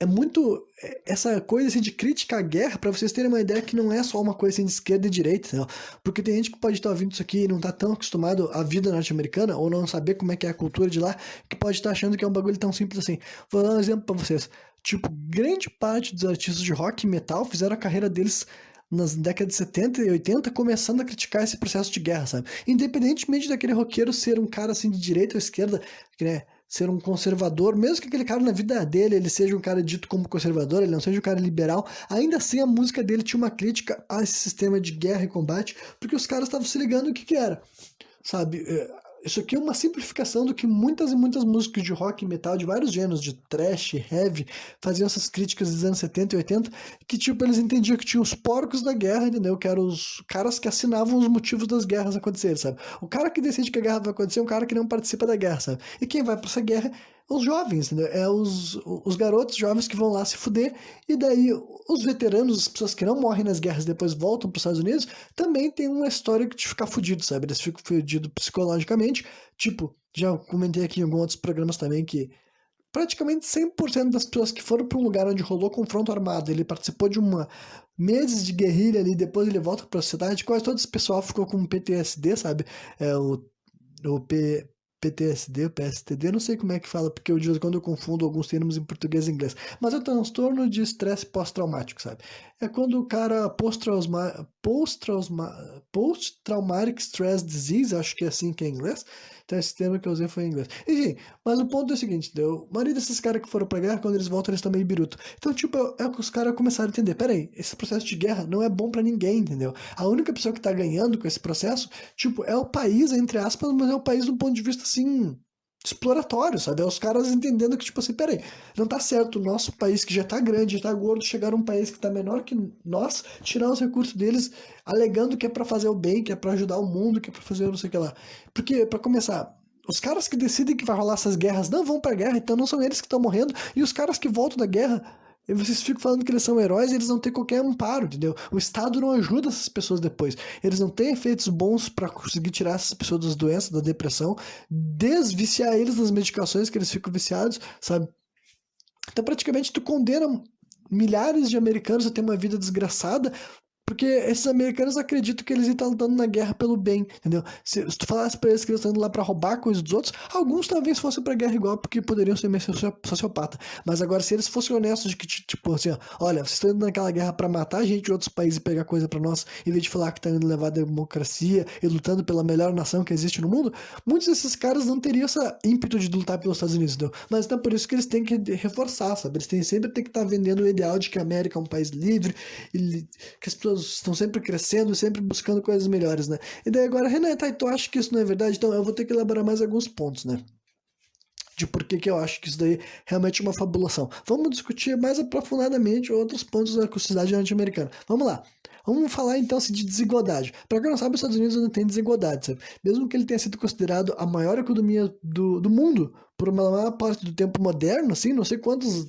é muito essa coisa assim, de crítica à guerra, para vocês terem uma ideia que não é só uma coisa assim, de esquerda e direita, entendeu? Porque tem gente que pode estar ouvindo isso aqui e não tá tão acostumado à vida norte-americana, ou não saber como é que é a cultura de lá, que pode estar achando que é um bagulho tão simples assim. Vou dar um exemplo para vocês. Tipo, grande parte dos artistas de rock e metal fizeram a carreira deles nas décadas de 70 e 80, começando a criticar esse processo de guerra, sabe? Independentemente daquele roqueiro ser um cara assim de direita ou esquerda, que, né, ser um conservador, mesmo que aquele cara na vida dele ele seja um cara dito como conservador, ele não seja um cara liberal, ainda assim a música dele tinha uma crítica a esse sistema de guerra e combate, porque os caras estavam se ligando o que que era, sabe? Isso aqui é uma simplificação do que muitas e muitas músicas de rock e metal, de vários gêneros, de thrash, heavy, faziam essas críticas dos anos 70 e 80, que tipo, eles entendiam que tinha os porcos da guerra, entendeu? Que eram os caras que assinavam os motivos das guerras acontecerem, sabe? O cara que decide que a guerra vai acontecer é um cara que não participa da guerra, sabe? E quem vai pra essa guerra os jovens, entendeu? É os garotos jovens que vão lá se fuder, e daí os veteranos, as pessoas que não morrem nas guerras e depois voltam para os Estados Unidos, também tem uma história de ficar fudido, sabe? Eles ficam fudidos psicologicamente, tipo, já comentei aqui em alguns outros programas também que praticamente 100% das pessoas que foram para um lugar onde rolou confronto armado, ele participou de meses de guerrilha ali, depois ele volta para a cidade, quase todo esse pessoal ficou com PTSD, sabe? É o PTSD, o PSTD, não sei como é que fala, porque eu, de vez em quando eu confundo alguns termos em português e inglês. Mas é o transtorno de estresse pós-traumático, sabe? É quando o cara post-traumatic stress disease, acho que é assim que é em inglês. Então esse termo que eu usei foi em inglês. Enfim, mas o ponto é o seguinte, entendeu? A maioria desses caras que foram pra guerra, quando eles voltam, eles estão meio biruto. Então, tipo, é o que os caras começaram a entender. Peraí, esse processo de guerra não é bom pra ninguém, entendeu? A única pessoa que tá ganhando com esse processo, tipo, é o país, entre aspas, mas é o país do ponto de vista, assim, exploratório, sabe? É os caras entendendo que, tipo assim, peraí, não tá certo o nosso país que já tá grande, já tá gordo, chegar a um país que tá menor que nós, tirar os recursos deles, alegando que é pra fazer o bem, que é pra ajudar o mundo, que é pra fazer não sei o que lá. Porque, pra começar, os caras que decidem que vai rolar essas guerras não vão pra guerra, então não são eles que estão morrendo, e os caras que voltam da guerra, e vocês ficam falando que eles são heróis e eles não têm qualquer amparo, entendeu? O Estado não ajuda essas pessoas depois. Eles não têm efeitos bons para conseguir tirar essas pessoas das doenças, da depressão, desviciar eles das medicações que eles ficam viciados, sabe? Então praticamente tu condena milhares de americanos a ter uma vida desgraçada, porque esses americanos acreditam que eles estão lutando na guerra pelo bem, entendeu? Se tu falasse pra eles que eles estão indo lá pra roubar coisas dos outros, alguns talvez fossem pra guerra igual, porque poderiam ser meio sociopata. Mas agora, se eles fossem honestos de que, tipo assim, ó, olha, vocês estão indo naquela guerra pra matar gente de outros países e pegar coisa pra nós, em vez de falar que estão indo levar a democracia e lutando pela melhor nação que existe no mundo, muitos desses caras não teriam esse ímpeto de lutar pelos Estados Unidos, entendeu? Mas então por isso que eles têm que reforçar, sabe? Eles sempre têm que estar vendendo o ideal de que a América é um país livre, que as pessoas estão sempre crescendo, sempre buscando coisas melhores, né? E daí agora, Renan, tá, e tu acha que isso não é verdade? Então eu vou ter que elaborar mais alguns pontos, né? De por que que eu acho que isso daí realmente é uma fabulação. Vamos discutir mais aprofundadamente outros pontos da sociedade norte-americana. Vamos lá. Vamos falar então assim, de desigualdade. Para quem não sabe, os Estados Unidos não tem desigualdade, sabe? Mesmo que ele tenha sido considerado a maior economia do mundo por uma maior parte do tempo moderno, assim, não sei quantos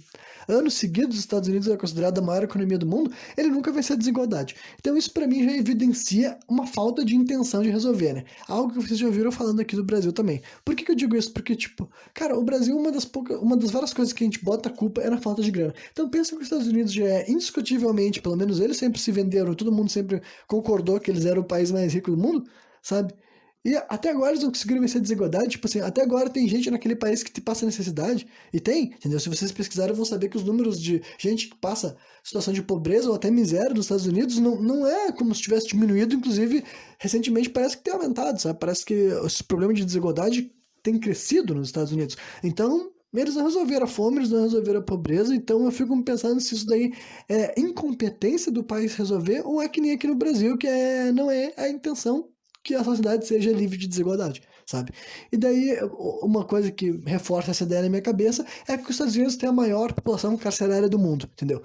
anos seguidos os Estados Unidos é considerado a maior economia do mundo, ele nunca vai ser a desigualdade. Então isso para mim já evidencia uma falta de intenção de resolver, né? Algo que vocês já ouviram falando aqui do Brasil também. Por que que eu digo isso? Porque, tipo, cara, o Brasil, uma das várias coisas que a gente bota a culpa é na falta de grana. Então pensa que os Estados Unidos já é indiscutivelmente, pelo menos eles sempre se venderam, todo mundo sempre concordou que eles eram o país mais rico do mundo, sabe? E até agora eles não conseguiram vencer a desigualdade, tipo assim, até agora tem gente naquele país que te passa necessidade, e tem, entendeu? Se vocês pesquisarem, vão saber que os números de gente que passa situação de pobreza ou até miséria nos Estados Unidos não é como se tivesse diminuído, inclusive, recentemente parece que tem aumentado, sabe? Parece que esse problema de desigualdade tem crescido nos Estados Unidos. Então, eles não resolveram a fome, eles não resolveram a pobreza, então eu fico pensando se isso daí é incompetência do país resolver ou é que nem aqui no Brasil, que não é a intenção que a sociedade seja livre de desigualdade, sabe? E daí, uma coisa que reforça essa ideia na minha cabeça é que os Estados Unidos têm a maior população carcerária do mundo, entendeu?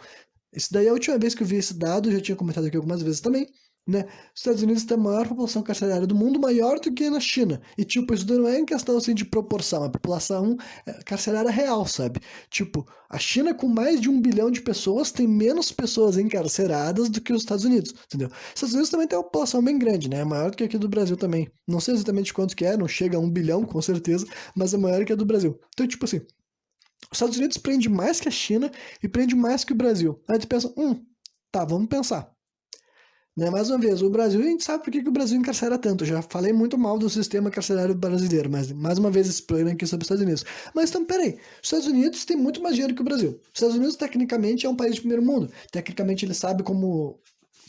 Isso daí é a última vez que eu vi esse dado, eu já tinha comentado aqui algumas vezes também, né? Os Estados Unidos têm a maior população carcerária do mundo, maior do que na China. E, tipo, isso não é em questão, assim, de proporção, é população carcerária real, sabe? Tipo, a China com mais de 1 bilhão de pessoas tem menos pessoas encarceradas do que os Estados Unidos, entendeu? Os Estados Unidos também tem uma população bem grande, né? É maior do que aqui do Brasil também. Não sei exatamente quanto que é, não chega a 1 bilhão, com certeza, mas é maior que a do Brasil. Então, tipo assim, os Estados Unidos prende mais que a China e prende mais que o Brasil. Aí tu pensa, tá, vamos pensar. Né? Mais uma vez, o Brasil, a gente sabe por que que o Brasil encarcera tanto. Eu já falei muito mal do sistema carcerário brasileiro, mas mais uma vez esse programa aqui sobre os Estados Unidos. Mas então, peraí, os Estados Unidos têm muito mais dinheiro que o Brasil. Os Estados Unidos, tecnicamente, é um país de primeiro mundo. Tecnicamente, ele sabe como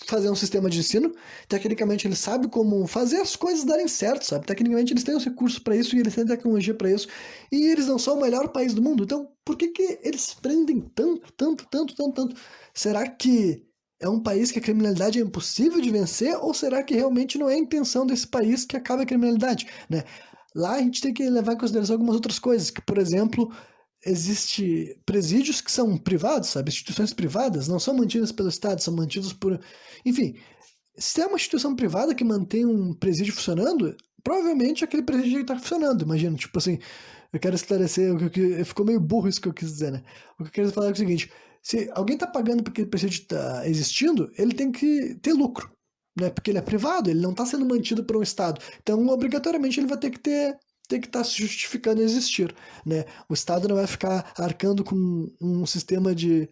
fazer um sistema de ensino. Tecnicamente, ele sabe como fazer as coisas darem certo, sabe? Tecnicamente, eles têm os recursos para isso e eles têm tecnologia para isso. E eles não são o melhor país do mundo. Então, por que que eles prendem tanto, tanto, tanto, tanto, tanto? Será que é um país que a criminalidade é impossível de vencer ou será que realmente não é a intenção desse país que acabe a criminalidade, né? Lá a gente tem que levar em consideração algumas outras coisas, que, por exemplo, existe presídios que são privados, sabe? Instituições privadas, não são mantidas pelo Estado, são mantidos por... Enfim, se é uma instituição privada que mantém um presídio funcionando, provavelmente aquele presídio está funcionando, imagina, tipo assim, eu quero esclarecer, ficou meio burro isso que eu quis dizer, né? O que eu quero falar é o seguinte, se alguém está pagando porque aquele presídio está existindo, ele tem que ter lucro, né? Porque ele é privado, ele não está sendo mantido por um Estado. Então, obrigatoriamente, ele vai ter que estar se justificando existir, né? O Estado não vai ficar arcando com um sistema que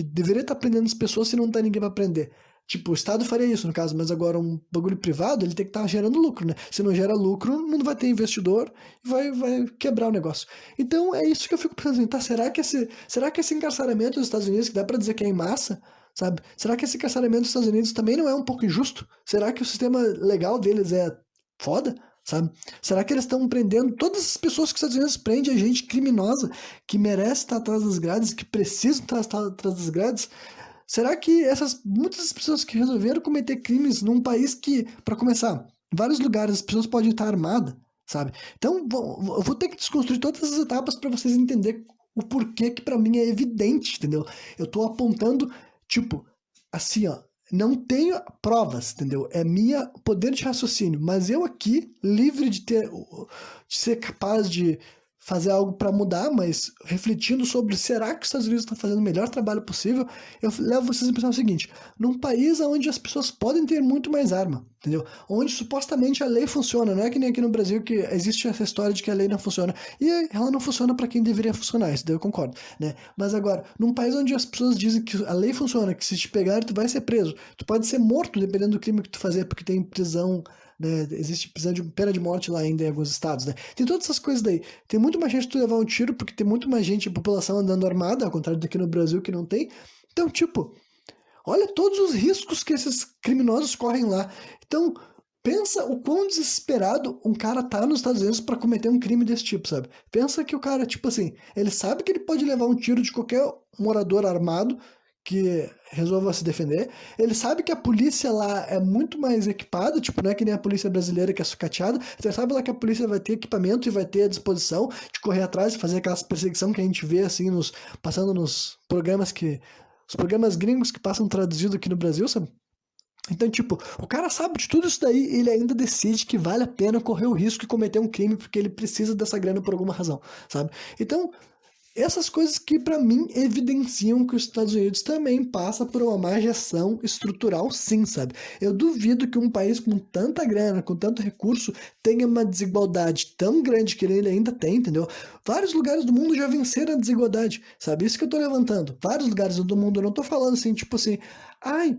deveria estar prendendo as pessoas se não tem ninguém para prender. Tipo, o Estado faria isso, no caso, mas agora um bagulho privado, ele tem que estar gerando lucro, né? Se não gera lucro, não vai ter investidor e vai quebrar o negócio. Então, é isso que eu fico pensando, tá? Será que esse encarceramento dos Estados Unidos, que dá pra dizer que é em massa, sabe? Será que esse encarceramento dos Estados Unidos também não é um pouco injusto? Será que o sistema legal deles é foda? Sabe? Será que eles estão prendendo todas as pessoas que os Estados Unidos prendem, a gente criminosa, que merece estar atrás das grades, que precisa estar atrás das grades? Será que muitas das pessoas que resolveram cometer crimes num país que, para começar, em vários lugares as pessoas podem estar armadas, sabe? Então, eu vou ter que desconstruir todas essas etapas para vocês entenderem o porquê que para mim é evidente, entendeu? Eu tô apontando, tipo, assim, ó, não tenho provas, entendeu? É minha poder de raciocínio, mas eu aqui, livre de ser capaz de fazer algo para mudar, mas refletindo sobre será que os Estados Unidos estão fazendo o melhor trabalho possível, eu levo vocês a pensar o seguinte: num país onde as pessoas podem ter muito mais arma, entendeu? Onde supostamente a lei funciona, não é que nem aqui no Brasil que existe essa história de que a lei não funciona, e ela não funciona para quem deveria funcionar, isso daí eu concordo, né? Mas agora, num país onde as pessoas dizem que a lei funciona, que se te pegar tu vai ser preso, tu pode ser morto dependendo do crime que tu fazer, porque tem prisão, né? Existe prisão de pena de morte lá ainda em alguns estados, né? Tem todas essas coisas daí. Tem muito mais gente de tu levar um tiro, porque tem muito mais gente, população andando armada, ao contrário daqui no Brasil que não tem. Então, tipo, olha todos os riscos que esses criminosos correm lá. Então, pensa o quão desesperado um cara tá nos Estados Unidos pra cometer um crime desse tipo, sabe? Pensa que o cara, tipo assim, ele sabe que ele pode levar um tiro de qualquer morador armado que resolva se defender. Ele sabe que a polícia lá é muito mais equipada, tipo, não é que nem a polícia brasileira que é sucateada. Então ele sabe lá que a polícia vai ter equipamento e vai ter a disposição de correr atrás e fazer aquelas perseguição que a gente vê assim passando nos programas que os programas gringos que passam traduzido aqui no Brasil, sabe? Então, tipo, o cara sabe de tudo isso daí e ele ainda decide que vale a pena correr o risco de cometer um crime porque ele precisa dessa grana por alguma razão, sabe? Então, essas coisas que para mim evidenciam que os Estados Unidos também passa por uma má gestão estrutural, sim, sabe? Eu duvido que um país com tanta grana, com tanto recurso, tenha uma desigualdade tão grande que ele ainda tem, entendeu? Vários lugares do mundo já venceram a desigualdade, sabe? Isso que eu tô levantando. Vários lugares do mundo, eu não tô falando assim, tipo assim, ai,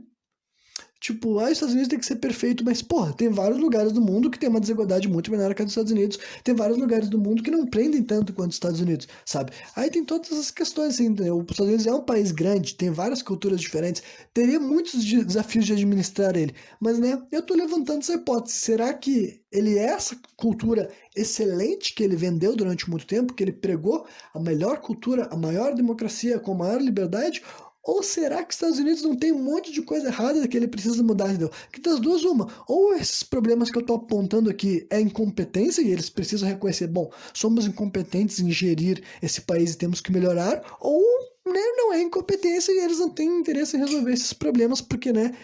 tipo, os Estados Unidos tem que ser perfeito, mas, porra, tem vários lugares do mundo que tem uma desigualdade muito menor que a dos Estados Unidos. Tem vários lugares do mundo que não prendem tanto quanto os Estados Unidos, sabe? Aí tem todas essas questões, assim, entendeu? Os Estados Unidos é um país grande, tem várias culturas diferentes, teria muitos desafios de administrar ele. Mas, né, eu tô levantando essa hipótese. Será que ele é essa cultura excelente que ele vendeu durante muito tempo, que ele pregou a melhor cultura, a maior democracia, com a maior liberdade? Ou será que os Estados Unidos não tem um monte de coisa errada que ele precisa mudar, entendeu? Que das duas, uma. Ou esses problemas que eu tô apontando aqui é incompetência e eles precisam reconhecer, bom, somos incompetentes em gerir esse país e temos que melhorar, ou, né, não é incompetência e eles não têm interesse em resolver esses problemas porque, né,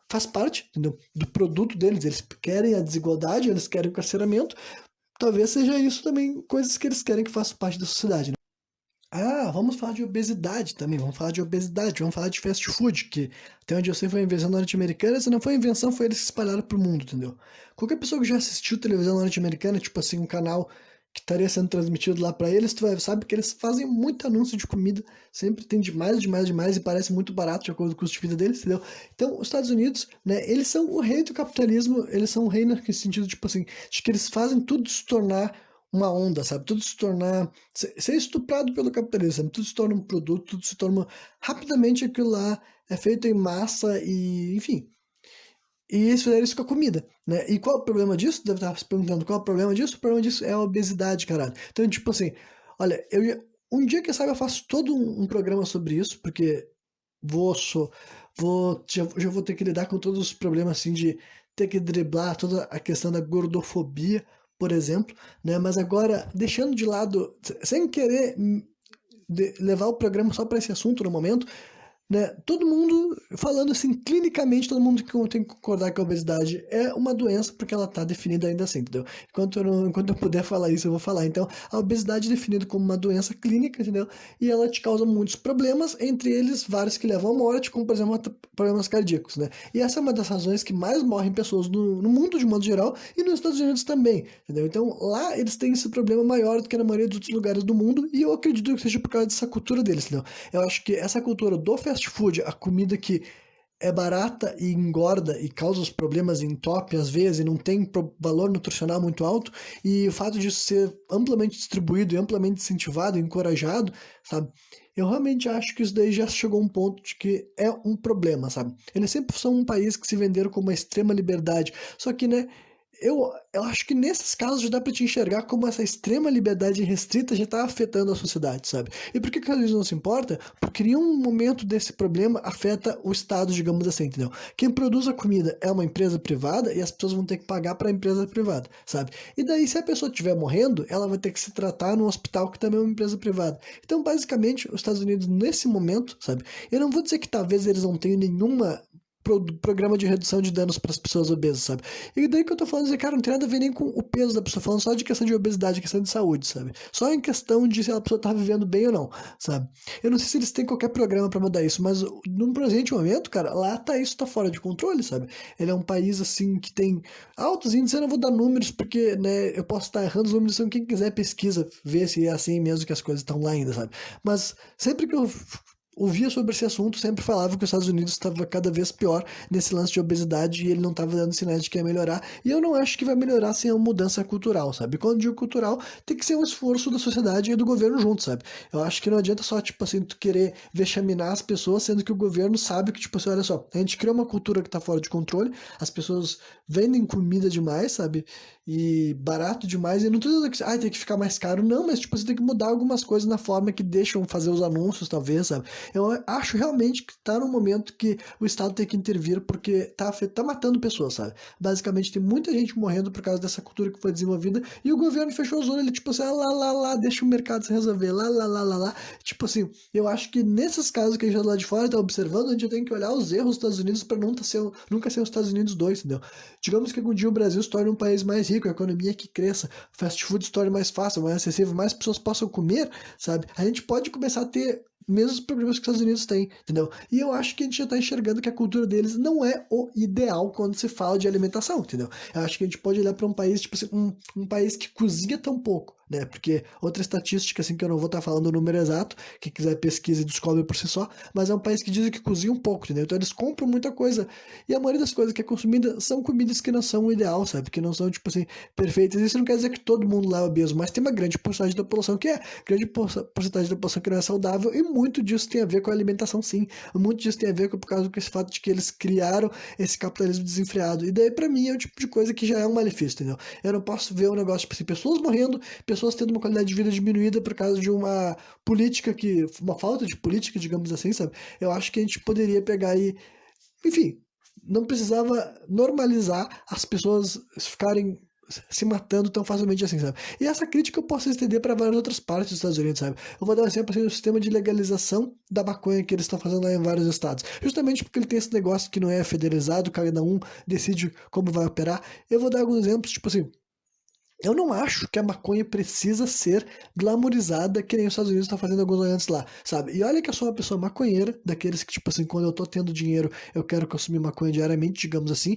faz parte, entendeu, do produto deles. Eles querem a desigualdade, eles querem o carceramento. Talvez seja isso também, coisas que eles querem que façam parte da sociedade, né? Ah, vamos falar de obesidade também, vamos falar de obesidade, vamos falar de fast food, que até onde eu sei foi uma invenção norte-americana, se não foi invenção, foi eles que espalharam pro mundo, entendeu? Qualquer pessoa que já assistiu televisão norte-americana, tipo assim, um canal que estaria sendo transmitido lá pra eles, sabe que eles fazem muito anúncio de comida, sempre tem demais, demais, demais, e parece muito barato de acordo com o custo de vida deles, entendeu? Então, os Estados Unidos, né, eles são o rei do capitalismo, eles são o rei no sentido, tipo assim, de que eles fazem tudo se tornar uma onda, sabe? Tudo se tornar. Ser estuprado pelo capitalismo, sabe? Tudo se torna um produto, tudo se torna. Rapidamente aquilo lá é feito em massa e, enfim. E eles fizeram isso com a comida, né? E qual é o problema disso? Deve estar se perguntando qual é o problema disso? O problema disso é a obesidade, caralho. Então, tipo assim, olha, um dia que sabe eu faço todo um programa sobre isso, porque vou, sou, já vou ter que lidar com todos os problemas assim de ter que driblar toda a questão da gordofobia, por exemplo, né? Mas agora, deixando de lado, sem querer levar o programa só para esse assunto no momento, né? Todo mundo, falando assim, clinicamente, todo mundo tem que concordar que a obesidade é uma doença porque ela está definida ainda assim, entendeu? Enquanto eu puder falar isso, eu vou falar. Então, a obesidade é definida como uma doença clínica, entendeu? E ela te causa muitos problemas, entre eles vários que levam à morte, como, por exemplo, problemas cardíacos, né? E essa é uma das razões que mais morrem pessoas no mundo, de modo geral, e nos Estados Unidos também, entendeu? Então, lá eles têm esse problema maior do que na maioria dos outros lugares do mundo, e eu acredito que seja por causa dessa cultura deles, entendeu? Eu acho que essa cultura do fast food, a comida que é barata e engorda e causa os problemas em top às vezes e não tem valor nutricional muito alto, e o fato disso ser amplamente distribuído e amplamente incentivado e encorajado, sabe? Eu realmente acho que isso daí já chegou a um ponto de que é um problema, sabe? Eles sempre são um país que se venderam com uma extrema liberdade, só que, né, eu acho que nesses casos já dá pra te enxergar como essa extrema liberdade restrita já tá afetando a sociedade, sabe? E por que que às vezes não se importa? Porque em um momento desse problema afeta o Estado, digamos assim, entendeu? Quem produz a comida é uma empresa privada e as pessoas vão ter que pagar pra empresa privada, sabe? E daí, se a pessoa estiver morrendo, ela vai ter que se tratar num hospital que também é uma empresa privada. Então, basicamente, os Estados Unidos, nesse momento, sabe? Eu não vou dizer que talvez eles não tenham nenhuma programa de redução de danos para as pessoas obesas, sabe? E daí que eu tô falando assim, cara, não tem nada a ver nem com o peso da pessoa, falando só de questão de obesidade, questão de saúde, sabe? Só em questão de se a pessoa tá vivendo bem ou não, sabe? Eu não sei se eles têm qualquer programa para mudar isso, mas num presente momento, cara, lá tá isso tá fora de controle, sabe? Ele é um país assim que tem altos índices, eu não vou dar números porque, né, eu posso estar errando os números, então quem quiser pesquisa, vê se é assim mesmo que as coisas estão lá ainda, sabe? Mas sempre que eu ouvia sobre esse assunto, sempre falava que os Estados Unidos estava cada vez pior nesse lance de obesidade e ele não estava dando sinais de que ia melhorar. E eu não acho que vai melhorar sem uma mudança cultural, sabe? Quando eu digo cultural, tem que ser um esforço da sociedade e do governo junto, sabe? Eu acho que não adianta só, tipo assim, tu querer vexaminar as pessoas, sendo que o governo sabe que, tipo assim, olha só, a gente criou uma cultura que tá fora de controle, as pessoas vendem comida demais, sabe? E barato demais, e não tô dizendo que tem que ficar mais caro, não, mas, tipo, você tem que mudar algumas coisas na forma que deixam fazer os anúncios, talvez, sabe? Eu acho realmente que tá no momento que o Estado tem que intervir porque tá matando pessoas, sabe? Basicamente tem muita gente morrendo por causa dessa cultura que foi desenvolvida e o governo fechou os olhos, ele tipo assim, lá, deixa o mercado se resolver, lá. Tipo assim, eu acho que nesses casos que a gente tá lá de fora tá observando, a gente tem que olhar os erros dos Estados Unidos para nunca ser os Estados Unidos dois, entendeu? Digamos que algum dia o Brasil se torne um país mais rico, a economia que cresça, o fast food se torne mais fácil, mais acessível, mais pessoas possam comer, sabe? A gente pode começar a ter mesmos problemas que os Estados Unidos têm, entendeu? E eu acho que a gente já tá enxergando que a cultura deles não é o ideal quando se fala de alimentação, entendeu? Eu acho que a gente pode olhar para um país, tipo assim, um país que cozinha tão pouco, né? Porque outra estatística, assim, que eu não vou estar falando o número exato, quem quiser pesquisa e descobre por si só, mas é um país que dizem que cozinha um pouco, entendeu? Então eles compram muita coisa. E a maioria das coisas que é consumida são comidas que não são o ideal, sabe? Que não são, tipo assim, perfeitas. Isso não quer dizer que todo mundo lá é obeso, mas tem uma grande porcentagem da população que é. Grande porcentagem da população que não é saudável e muito disso tem a ver com a alimentação, sim. Muito disso tem a ver com, por causa desse fato de que eles criaram esse capitalismo desenfreado. E daí, pra mim, é o tipo de coisa que já é um malefício, entendeu? Eu não posso ver um negócio, tipo assim, pessoas morrendo, pessoas tendo uma qualidade de vida diminuída por causa de uma política uma falta de política, digamos assim, sabe? Eu acho que a gente poderia pegar e, enfim, não precisava normalizar as pessoas ficarem se matando tão facilmente assim, sabe? E essa crítica eu posso estender para várias outras partes dos Estados Unidos, sabe? Eu vou dar um exemplo assim, do sistema de legalização da maconha que eles estão fazendo lá em vários estados. Justamente porque ele tem esse negócio que não é federalizado, cada um decide como vai operar. Eu vou dar alguns exemplos, tipo assim, eu não acho que a maconha precisa ser glamourizada que nem os Estados Unidos estão fazendo alguns anos antes lá, sabe? E olha que eu sou uma pessoa maconheira, daqueles que, tipo assim, quando eu tô tendo dinheiro, eu quero consumir maconha diariamente, digamos assim,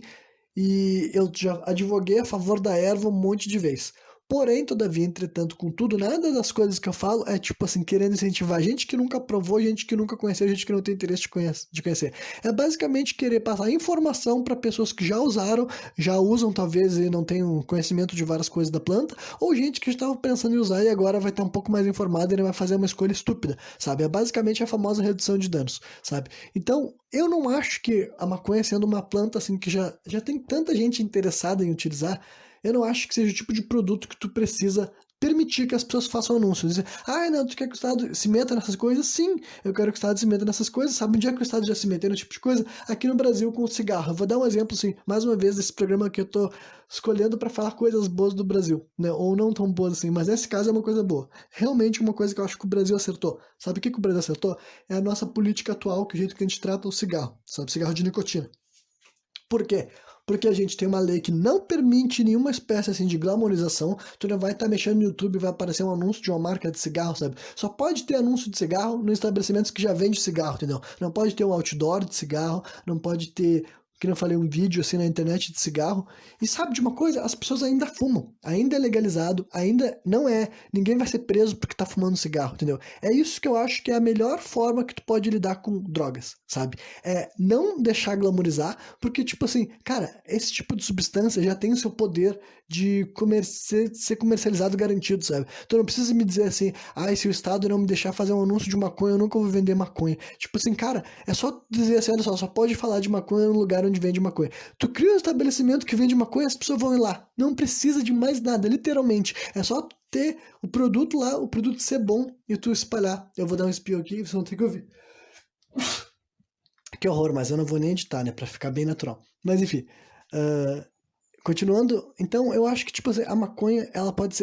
e eu já advoguei a favor da erva um monte de vezes. Porém, todavia, entretanto, contudo, nada das coisas que eu falo é tipo assim, querendo incentivar gente que nunca provou, gente que nunca conheceu, gente que não tem interesse de conhecer. É basicamente querer passar informação para pessoas que já usaram, já usam talvez e não tenham conhecimento de várias coisas da planta, ou gente que estava pensando em usar e agora vai estar um pouco mais informada e não vai fazer uma escolha estúpida, sabe? É basicamente a famosa redução de danos, sabe? Então, eu não acho que a maconha sendo uma planta assim que já tem tanta gente interessada em utilizar, eu não acho que seja o tipo de produto que tu precisa permitir que as pessoas façam anúncios. Dizer, não, tu quer que o Estado se meta nessas coisas? Sim, eu quero que o Estado se meta nessas coisas. Sabe onde é que o Estado já se meteu nesse tipo de coisa? Aqui no Brasil com o cigarro. Eu vou dar um exemplo, assim, mais uma vez, desse programa que eu tô escolhendo para falar coisas boas do Brasil, né? Ou não tão boas assim, mas nesse caso é uma coisa boa. Realmente uma coisa que eu acho que o Brasil acertou. Sabe o que o Brasil acertou? É a nossa política atual, que o jeito que a gente trata o cigarro, sabe? Cigarro de nicotina. Por quê? Porque a gente tem uma lei que não permite nenhuma espécie assim de glamorização. Tu não vai estar mexendo no YouTube e vai aparecer um anúncio de uma marca de cigarro, sabe? Só pode ter anúncio de cigarro nos estabelecimentos que já vende cigarro, entendeu? Não pode ter um outdoor de cigarro, não pode ter, que eu falei, um vídeo assim na internet de cigarro. E sabe de uma coisa? As pessoas ainda fumam, ainda é legalizado, ainda não é. Ninguém vai ser preso porque tá fumando cigarro, entendeu? É isso que eu acho que é a melhor forma que tu pode lidar com drogas, sabe? É não deixar glamorizar, porque, tipo assim, cara, esse tipo de substância já tem o seu poder de ser comercializado garantido, sabe? Tu não precisa me dizer assim, se o Estado não me deixar fazer um anúncio de maconha, eu nunca vou vender maconha. Tipo assim, cara, é só dizer assim, olha só pode falar de maconha no lugar onde vende maconha. Tu cria um estabelecimento que vende maconha, as pessoas vão ir lá. Não precisa de mais nada, literalmente. É só ter o produto lá, o produto ser bom e tu espalhar. Eu vou dar um espirro aqui, vocês vão ter que ouvir. Que horror, mas eu não vou nem editar, né? Pra ficar bem natural. Mas enfim. Uh, continuando, então eu acho que tipo assim, a maconha ela pode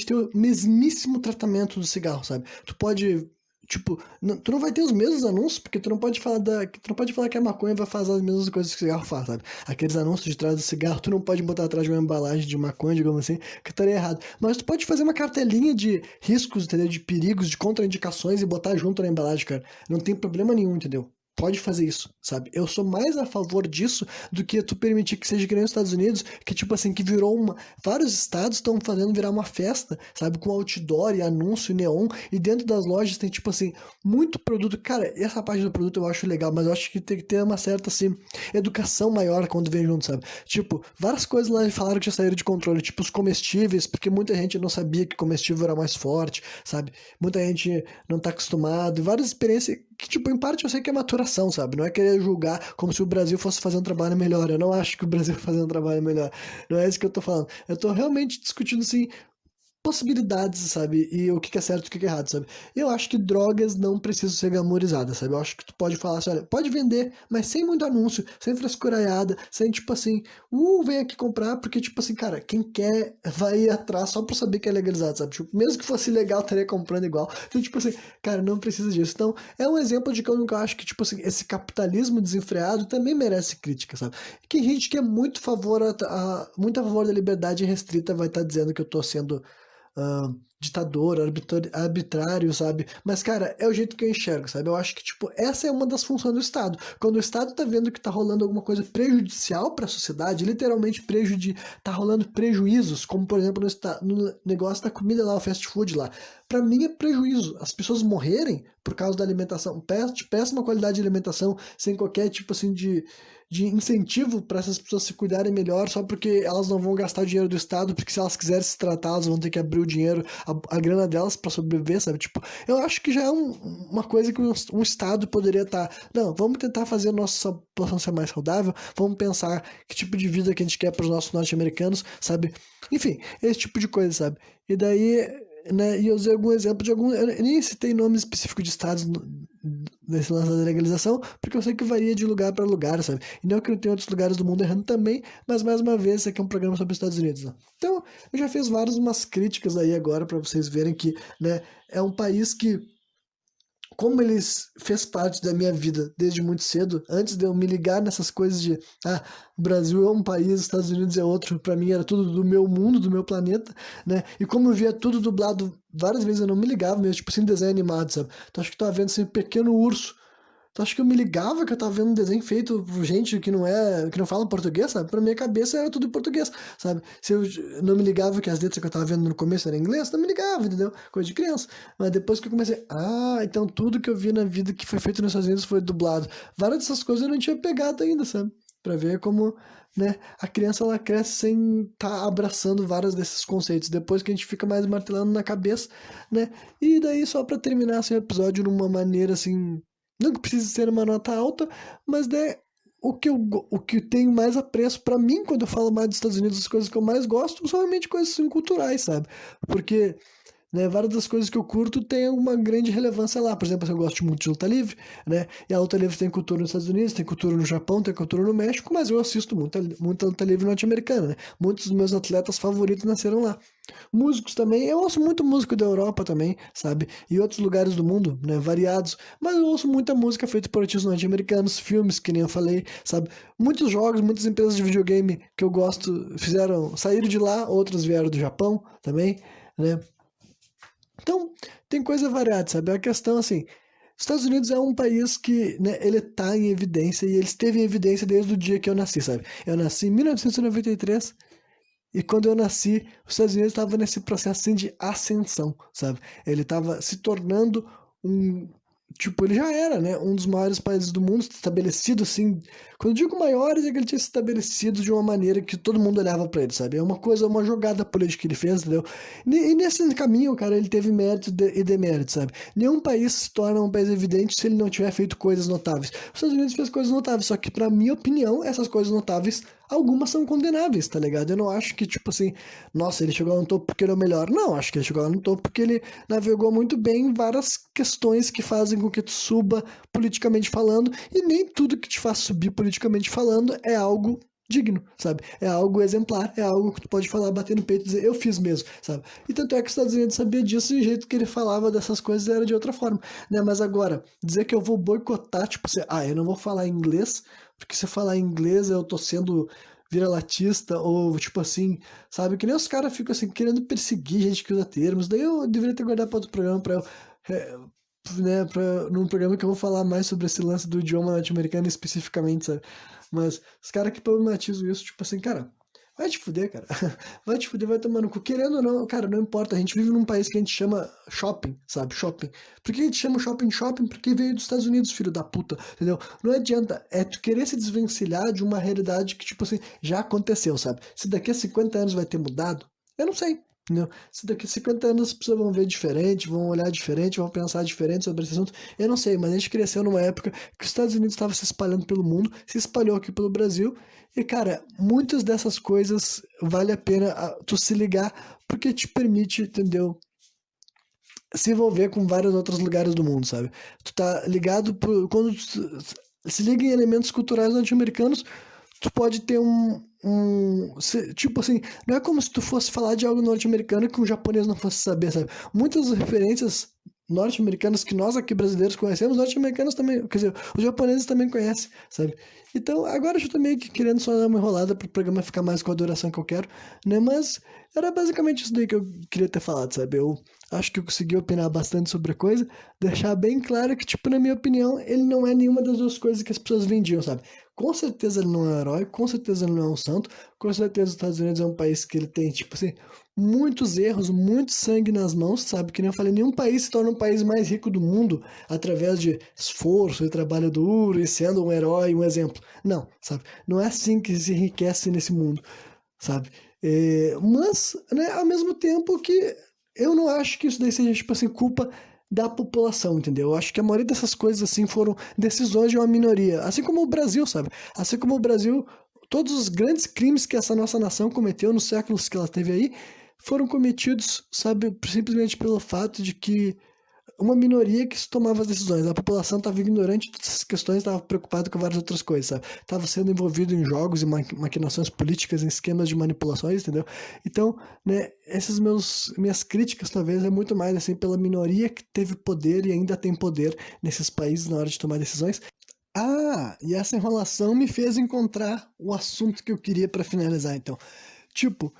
ter o mesmíssimo tratamento do cigarro, sabe? Tu pode tipo, tu não vai ter os mesmos anúncios, porque tu não pode falar que a maconha vai fazer as mesmas coisas que o cigarro faz, sabe? Aqueles anúncios de trás do cigarro, tu não pode botar atrás de uma embalagem de maconha, digamos assim, que estaria errado. Mas tu pode fazer uma cartelinha de riscos, entendeu? De perigos, de contraindicações e botar junto na embalagem, cara. Não tem problema nenhum, entendeu? Pode fazer isso, sabe? Eu sou mais a favor disso do que tu permitir que seja que nem nos Estados Unidos, que tipo assim, que virou uma... Vários estados estão fazendo virar uma festa, sabe? Com outdoor e anúncio e neon, e dentro das lojas tem tipo assim, muito produto. Cara, essa parte do produto eu acho legal, mas eu acho que tem que ter uma certa, assim, educação maior quando vem junto, sabe? Tipo, várias coisas lá falaram que já saíram de controle, tipo os comestíveis, porque muita gente não sabia que comestível era mais forte, sabe? Muita gente não tá acostumado, várias experiências que, tipo, em parte eu sei que é maturação, sabe? Não é querer julgar como se o Brasil fosse fazer um trabalho melhor. Eu não acho que o Brasil vai fazer um trabalho melhor. Não é isso que eu tô falando. Eu tô realmente discutindo, assim, possibilidades, sabe? E o que é certo e o que é errado, sabe? Eu acho que drogas não precisam ser glamorizadas, sabe? Eu acho que tu pode falar assim, olha, pode vender, mas sem muito anúncio, sem frescuraiada, sem tipo assim, vem aqui comprar, porque tipo assim, cara, quem quer vai ir atrás só pra saber que é legalizado, sabe? Tipo, mesmo que fosse legal, estaria comprando igual. Então, tipo assim, cara, não precisa disso. Então, é um exemplo de como eu acho que, tipo assim, esse capitalismo desenfreado também merece crítica, sabe? Que gente que é muito a favor da liberdade restrita vai estar dizendo que eu tô sendo ditador, arbitrário, sabe? Mas, cara, é o jeito que eu enxergo, sabe? Eu acho que, tipo, essa é uma das funções do Estado. Quando o Estado tá vendo que tá rolando alguma coisa prejudicial para a sociedade, literalmente tá rolando prejuízos, como, por exemplo, no negócio da comida lá, o fast food lá. Pra mim é prejuízo. As pessoas morrerem por causa da alimentação, de péssima qualidade de alimentação, sem qualquer tipo, assim, de incentivo para essas pessoas se cuidarem melhor, só porque elas não vão gastar o dinheiro do Estado, porque se elas quiserem se tratar, elas vão ter que abrir o dinheiro, a grana delas para sobreviver, sabe? Tipo, eu acho que já é uma coisa que um Estado poderia estar. Não, vamos tentar fazer a nossa população ser mais saudável, vamos pensar que tipo de vida que a gente quer para os nossos norte-americanos, sabe? Enfim, esse tipo de coisa, sabe? E daí, né, e eu usei algum exemplo de algum. Eu nem citei nome específico de estados nesse lance da legalização, porque eu sei que varia de lugar para lugar, sabe? E não que não tem outros lugares do mundo errando também, mas mais uma vez, esse aqui é um programa sobre os Estados Unidos, né? Então, eu já fiz várias umas críticas aí agora para vocês verem que, né, é um país que, como eles fez parte da minha vida desde muito cedo, antes de eu me ligar nessas coisas de o Brasil é um país, os Estados Unidos é outro, pra mim era tudo do meu mundo, do meu planeta, né? E como eu via tudo dublado várias vezes, eu não me ligava mesmo, tipo assim, desenho animado, sabe? Então acho que eu tava vendo assim, Pequeno Urso. Tu acha que eu me ligava que eu tava vendo um desenho feito por gente que não fala português, sabe? Pra minha cabeça era tudo em português, sabe? Se eu não me ligava que as letras que eu tava vendo no começo eram em inglês, não me ligava, entendeu? Coisa de criança. Mas depois que eu comecei, então tudo que eu vi na vida que foi feito nos Estados Unidos foi dublado. Várias dessas coisas eu não tinha pegado ainda, sabe? Pra ver como, né, a criança ela cresce sem estar abraçando vários desses conceitos. Depois que a gente fica mais martelando na cabeça, né? E daí, só pra terminar esse episódio de uma maneira assim, não que precise ser uma nota alta, mas né, o que eu tenho mais apreço pra mim quando eu falo mais dos Estados Unidos, as coisas que eu mais gosto, são realmente coisas assim, culturais, sabe? Porque, né, várias das coisas que eu curto têm uma grande relevância lá. Por exemplo, eu gosto muito de luta livre, né? E a luta livre tem cultura nos Estados Unidos, tem cultura no Japão, tem cultura no México, mas eu assisto muita luta livre norte-americana, né? Muitos dos meus atletas favoritos nasceram lá. Músicos também, eu ouço muito músico da Europa também, sabe? E outros lugares do mundo, né? Variados. Mas eu ouço muita música feita por artistas norte-americanos, filmes, que nem eu falei, sabe? Muitos jogos, muitas empresas de videogame que eu gosto saíram de lá, outras vieram do Japão também, né? Então, tem coisa variada, sabe? A questão, assim, Estados Unidos é um país que, né, ele tá em evidência e ele esteve em evidência desde o dia que eu nasci, sabe? Eu nasci em 1993 e quando eu nasci, os Estados Unidos estava nesse processo assim, de ascensão, sabe? Ele estava se tornando um. Tipo, ele já era, né? Um dos maiores países do mundo, estabelecido assim. Quando eu digo maiores, é que ele tinha se estabelecido de uma maneira que todo mundo olhava pra ele, sabe? É uma coisa, uma jogada política que ele fez, entendeu? E nesse caminho, cara, ele teve méritos e deméritos, sabe? Nenhum país se torna um país evidente se ele não tiver feito coisas notáveis. Os Estados Unidos fez coisas notáveis, só que, pra minha opinião, essas coisas notáveis, algumas são condenáveis, tá ligado? Eu não acho que, tipo assim, nossa, ele chegou lá no topo porque ele é o melhor. Não, acho que ele chegou lá no topo porque ele navegou muito bem em várias questões que fazem com que tu suba politicamente falando, e nem tudo que te faz subir politicamente falando é algo, digno, sabe? É algo exemplar, é algo que tu pode falar, bater no peito e dizer, eu fiz mesmo, sabe? E tanto é que os Estados Unidos sabia disso e o jeito que ele falava dessas coisas era de outra forma, né? Mas agora, dizer que eu vou boicotar, tipo assim, eu não vou falar inglês, porque se eu falar inglês eu tô sendo vira-latista, ou tipo assim, sabe? Que nem os caras ficam assim, querendo perseguir gente que usa termos, daí eu deveria ter guardado para outro programa pra eu né, num programa que eu vou falar mais sobre esse lance do idioma norte-americano especificamente, sabe? Mas os caras que problematizam isso, tipo assim, cara, vai te fuder, cara. Vai te fuder, vai tomar no cu. Querendo ou não, cara, não importa. A gente vive num país que a gente chama shopping, sabe? Shopping. Por que a gente chama shopping shopping? Porque veio dos Estados Unidos, filho da puta, entendeu? Não adianta. É tu querer se desvencilhar de uma realidade que, tipo assim, já aconteceu, sabe? Se daqui a 50 anos vai ter mudado, eu não sei. Entendeu? Se daqui a 50 anos as pessoas vão ver diferente, vão olhar diferente, vão pensar diferente sobre esse assunto, eu não sei, mas a gente cresceu numa época que os Estados Unidos estavam se espalhando pelo mundo, se espalhou aqui pelo Brasil, e cara, muitas dessas coisas vale a pena tu se ligar, porque te permite, entendeu? Se envolver com vários outros lugares do mundo, sabe? Tu tá ligado quando tu se liga em elementos culturais norte-americanos, tu pode ter tipo assim, não é como se tu fosse falar de algo norte-americano que um japonês não fosse saber, sabe? Muitas referências norte-americanas que nós aqui brasileiros conhecemos, norte-americanos também, quer dizer, os japoneses também conhecem, sabe? Então, agora eu já tô meio que querendo só dar uma enrolada pro programa ficar mais com a duração que eu quero, né? Mas era basicamente isso daí que eu queria ter falado, sabe? Eu acho que eu consegui opinar bastante sobre a coisa, deixar bem claro que, tipo, na minha opinião, ele não é nenhuma das duas coisas que as pessoas vendiam, sabe? Com certeza ele não é um herói, com certeza ele não é um santo, com certeza os Estados Unidos é um país que ele tem, tipo assim, muitos erros, muito sangue nas mãos, sabe? Que nem eu falei, nenhum país se torna um país mais rico do mundo através de esforço e trabalho duro e sendo um herói, um exemplo. Não, sabe? Não é assim que se enriquece nesse mundo, sabe? Mas, né, ao mesmo tempo que eu não acho que isso daí seja, tipo assim, culpa da população, entendeu? Eu acho que a maioria dessas coisas, assim, foram decisões de uma minoria. Assim como o Brasil, sabe? Assim como o Brasil, todos os grandes crimes que essa nossa nação cometeu nos séculos que ela teve aí, foram cometidos, sabe, simplesmente pelo fato de que uma minoria que tomava as decisões. A população estava ignorante de todas essas questões, estava preocupada com várias outras coisas, sabe? Estava sendo envolvido em jogos e maquinações políticas, em esquemas de manipulações, entendeu? Então, né, minhas críticas talvez é muito mais assim pela minoria que teve poder e ainda tem poder nesses países na hora de tomar decisões. E essa enrolação me fez encontrar o assunto que eu queria para finalizar, então. Tipo,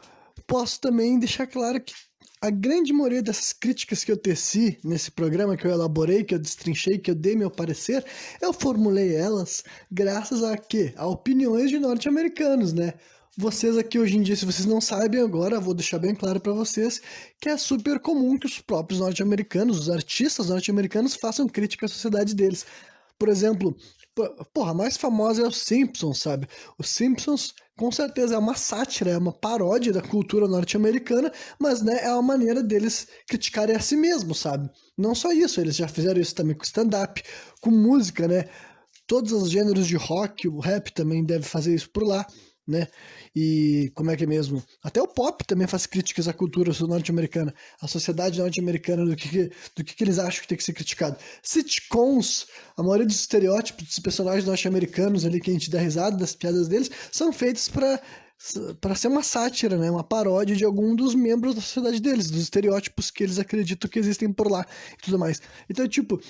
posso também deixar claro que a grande maioria dessas críticas que eu teci nesse programa, que eu elaborei, que eu destrinchei, que eu dei meu parecer, eu formulei elas graças a quê? A opiniões de norte-americanos, né? Vocês aqui hoje em dia, se vocês não sabem agora, vou deixar bem claro para vocês que é super comum que os próprios norte-americanos, os artistas norte-americanos façam crítica à sociedade deles. Por exemplo, porra, a mais famosa é os Simpsons, sabe? Os Simpsons, com certeza, é uma sátira, é uma paródia da cultura norte-americana, mas, né, é uma maneira deles criticarem a si mesmos, sabe? Não só isso, eles já fizeram isso também com stand-up, com música, né? Todos os gêneros de rock, o rap também deve fazer isso por lá, né? E como é que é mesmo? Até o pop também faz críticas à cultura norte-americana, à sociedade norte-americana, do que eles acham que tem que ser criticado. Sitcoms, a maioria dos estereótipos dos personagens norte-americanos ali que a gente dá risada das piadas deles, são feitos para ser uma sátira, né? Uma paródia de algum dos membros da sociedade deles, dos estereótipos que eles acreditam que existem por lá e tudo mais. Então, tipo,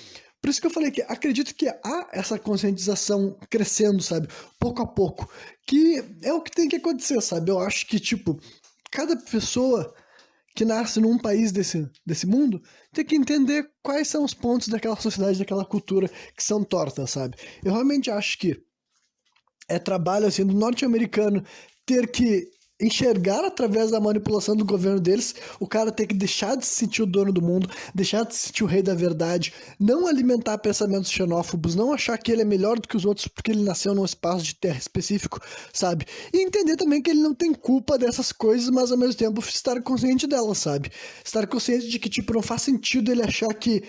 por isso que eu falei que acredito que há essa conscientização crescendo, sabe? Pouco a pouco. Que é o que tem que acontecer, sabe? Eu acho que, tipo, cada pessoa que nasce num país desse mundo tem que entender quais são os pontos daquela sociedade, daquela cultura que são tortas, sabe? Eu realmente acho que é trabalho, assim, do norte-americano ter que enxergar através da manipulação do governo deles, o cara ter que deixar de se sentir o dono do mundo, deixar de se sentir o rei da verdade, não alimentar pensamentos xenófobos, não achar que ele é melhor do que os outros porque ele nasceu num espaço de terra específico, sabe? E entender também que ele não tem culpa dessas coisas, mas ao mesmo tempo estar consciente delas, sabe? Estar consciente de que, tipo, não faz sentido ele achar que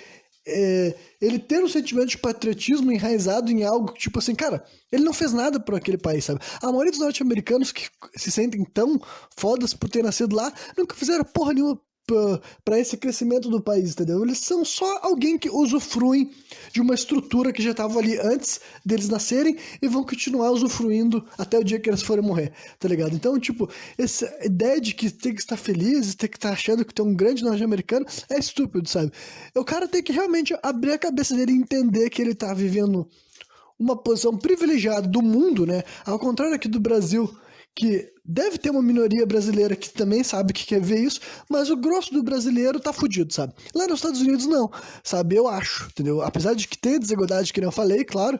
ele ter um sentimento de patriotismo enraizado em algo que, tipo assim, cara, ele não fez nada por aquele país, sabe? A maioria dos norte-americanos que se sentem tão fodas por ter nascido lá, nunca fizeram porra nenhuma para esse crescimento do país, entendeu? Eles são só alguém que usufruem de uma estrutura que já estava ali antes deles nascerem e vão continuar usufruindo até o dia que eles forem morrer, tá ligado? Então, tipo, essa ideia de que tem que estar feliz, tem que estar achando que tem um grande norte-americano é estúpido, sabe? O cara tem que realmente abrir a cabeça dele e entender que ele tá vivendo uma posição privilegiada do mundo, né? Ao contrário aqui do Brasil, que deve ter uma minoria brasileira que também sabe que quer ver isso, mas o grosso do brasileiro tá fudido, sabe? Lá nos Estados Unidos não, sabe? Eu acho, entendeu? Apesar de que tem desigualdade, que nem eu falei, claro,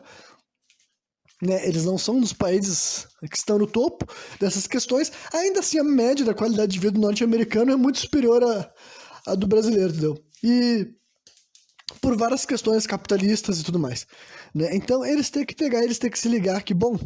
né? Eles não são dos países que estão no topo dessas questões, ainda assim a média da qualidade de vida do norte-americano é muito superior à do brasileiro, entendeu? E por várias questões capitalistas e tudo mais, né? Então eles têm que pegar, eles têm que se ligar que, bom,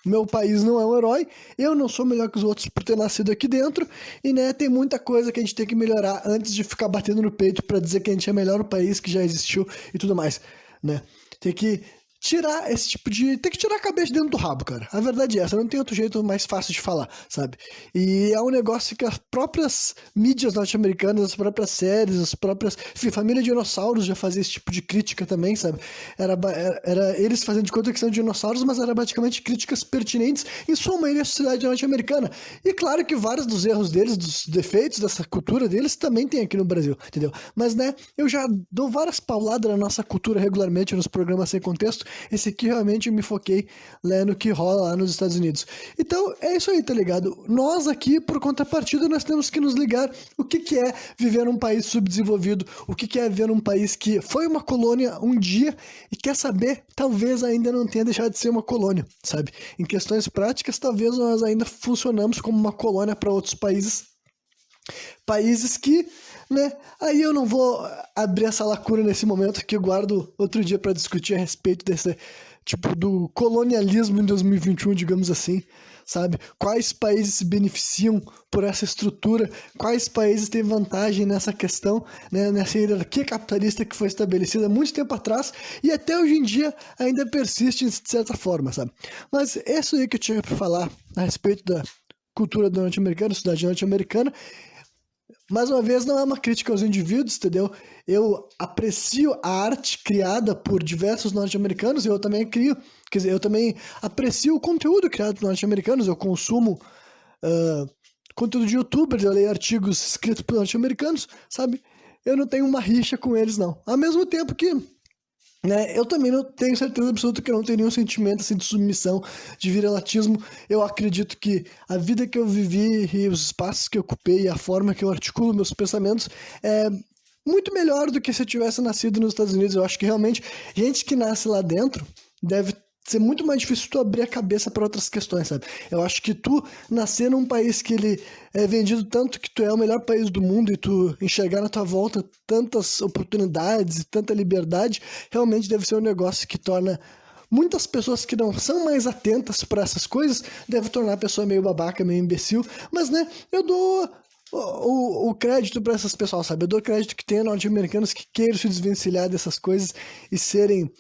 meu país não é um herói, eu não sou melhor que os outros por ter nascido aqui dentro, e né, tem muita coisa que a gente tem que melhorar antes de ficar batendo no peito para dizer que a gente é o melhor país que já existiu e tudo mais, né? Tem que tirar esse tipo de... Tem que tirar a cabeça dentro do rabo, cara. A verdade é essa, não tem outro jeito mais fácil de falar, sabe? E é um negócio que as próprias mídias norte-americanas, as próprias séries, as próprias... Enfim, Família Dinossauros já fazia esse tipo de crítica também, sabe? Era eles fazendo de conta que são dinossauros, mas era basicamente críticas pertinentes em sua maioria à sociedade norte-americana. E claro que vários dos erros deles, dos defeitos dessa cultura deles, também tem aqui no Brasil, entendeu? Mas, né, eu já dou várias pauladas na nossa cultura regularmente nos programas sem contexto. Esse aqui realmente me foquei, né, no que rola lá nos Estados Unidos. Então, é isso aí, tá ligado? Nós aqui, por contrapartida, nós temos que nos ligar o que é viver num país subdesenvolvido, o que é viver num país que foi uma colônia um dia e quer saber, talvez ainda não tenha deixado de ser uma colônia, sabe? Em questões práticas, talvez nós ainda funcionamos como uma colônia para outros países que, né, aí eu não vou abrir essa lacuna nesse momento, que eu guardo outro dia para discutir a respeito desse tipo do colonialismo em 2021, digamos assim, sabe? Quais países se beneficiam por essa estrutura, quais países têm vantagem nessa questão, né, nessa hierarquia capitalista que foi estabelecida há muito tempo atrás e até hoje em dia ainda persiste de certa forma, sabe? Mas é isso aí que eu tinha para falar a respeito da cultura norte-americana, cidade norte-americana. Mais uma vez, não é uma crítica aos indivíduos, entendeu? Eu aprecio a arte criada por diversos norte-americanos, eu também crio, quer dizer, eu também aprecio o conteúdo criado por norte-americanos, eu consumo conteúdo de youtubers, eu leio artigos escritos por norte-americanos, sabe? Eu não tenho uma rixa com eles, não. Ao mesmo tempo que, né, eu também não tenho certeza absoluta que eu não tenho nenhum sentimento assim, de submissão, de virelatismo. Eu acredito que a vida que eu vivi e os espaços que eu ocupei e a forma que eu articulo meus pensamentos é muito melhor do que se eu tivesse nascido nos Estados Unidos. Eu acho que realmente gente que nasce lá dentro deve ser muito mais difícil tu abrir a cabeça para outras questões, sabe? Eu acho que tu nascer num país que ele é vendido tanto que tu é o melhor país do mundo e tu enxergar na tua volta tantas oportunidades e tanta liberdade, realmente deve ser um negócio que torna muitas pessoas que não são mais atentas para essas coisas, deve tornar a pessoa meio babaca, meio imbecil, mas, né, eu dou o crédito para essas pessoas, sabe? Eu dou crédito que tem norte-americanos que queiram se desvencilhar dessas coisas e serem,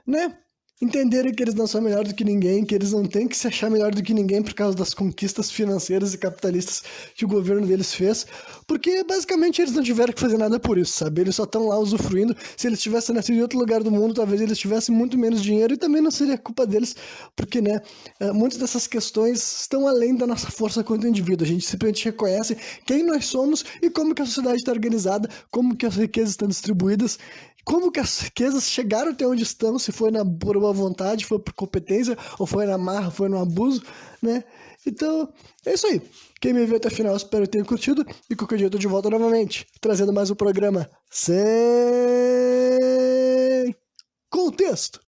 né, entenderem que eles não são melhor do que ninguém, que eles não têm que se achar melhor do que ninguém por causa das conquistas financeiras e capitalistas que o governo deles fez, porque basicamente eles não tiveram que fazer nada por isso, sabe? Eles só estão lá usufruindo. Se eles tivessem nascido em outro lugar do mundo, talvez eles tivessem muito menos dinheiro e também não seria culpa deles, porque, né, muitas dessas questões estão além da nossa força quanto indivíduo. A gente simplesmente reconhece quem nós somos e como que a sociedade está organizada, como que as riquezas estão distribuídas, como que as riquezas chegaram até onde estão, se foi por boa vontade, foi por competência, ou foi na marra, foi no abuso, né? Então, é isso aí. Quem me viu até o final, espero que tenha curtido, e qualquer dia eu tô de volta novamente, trazendo mais um programa sem contexto.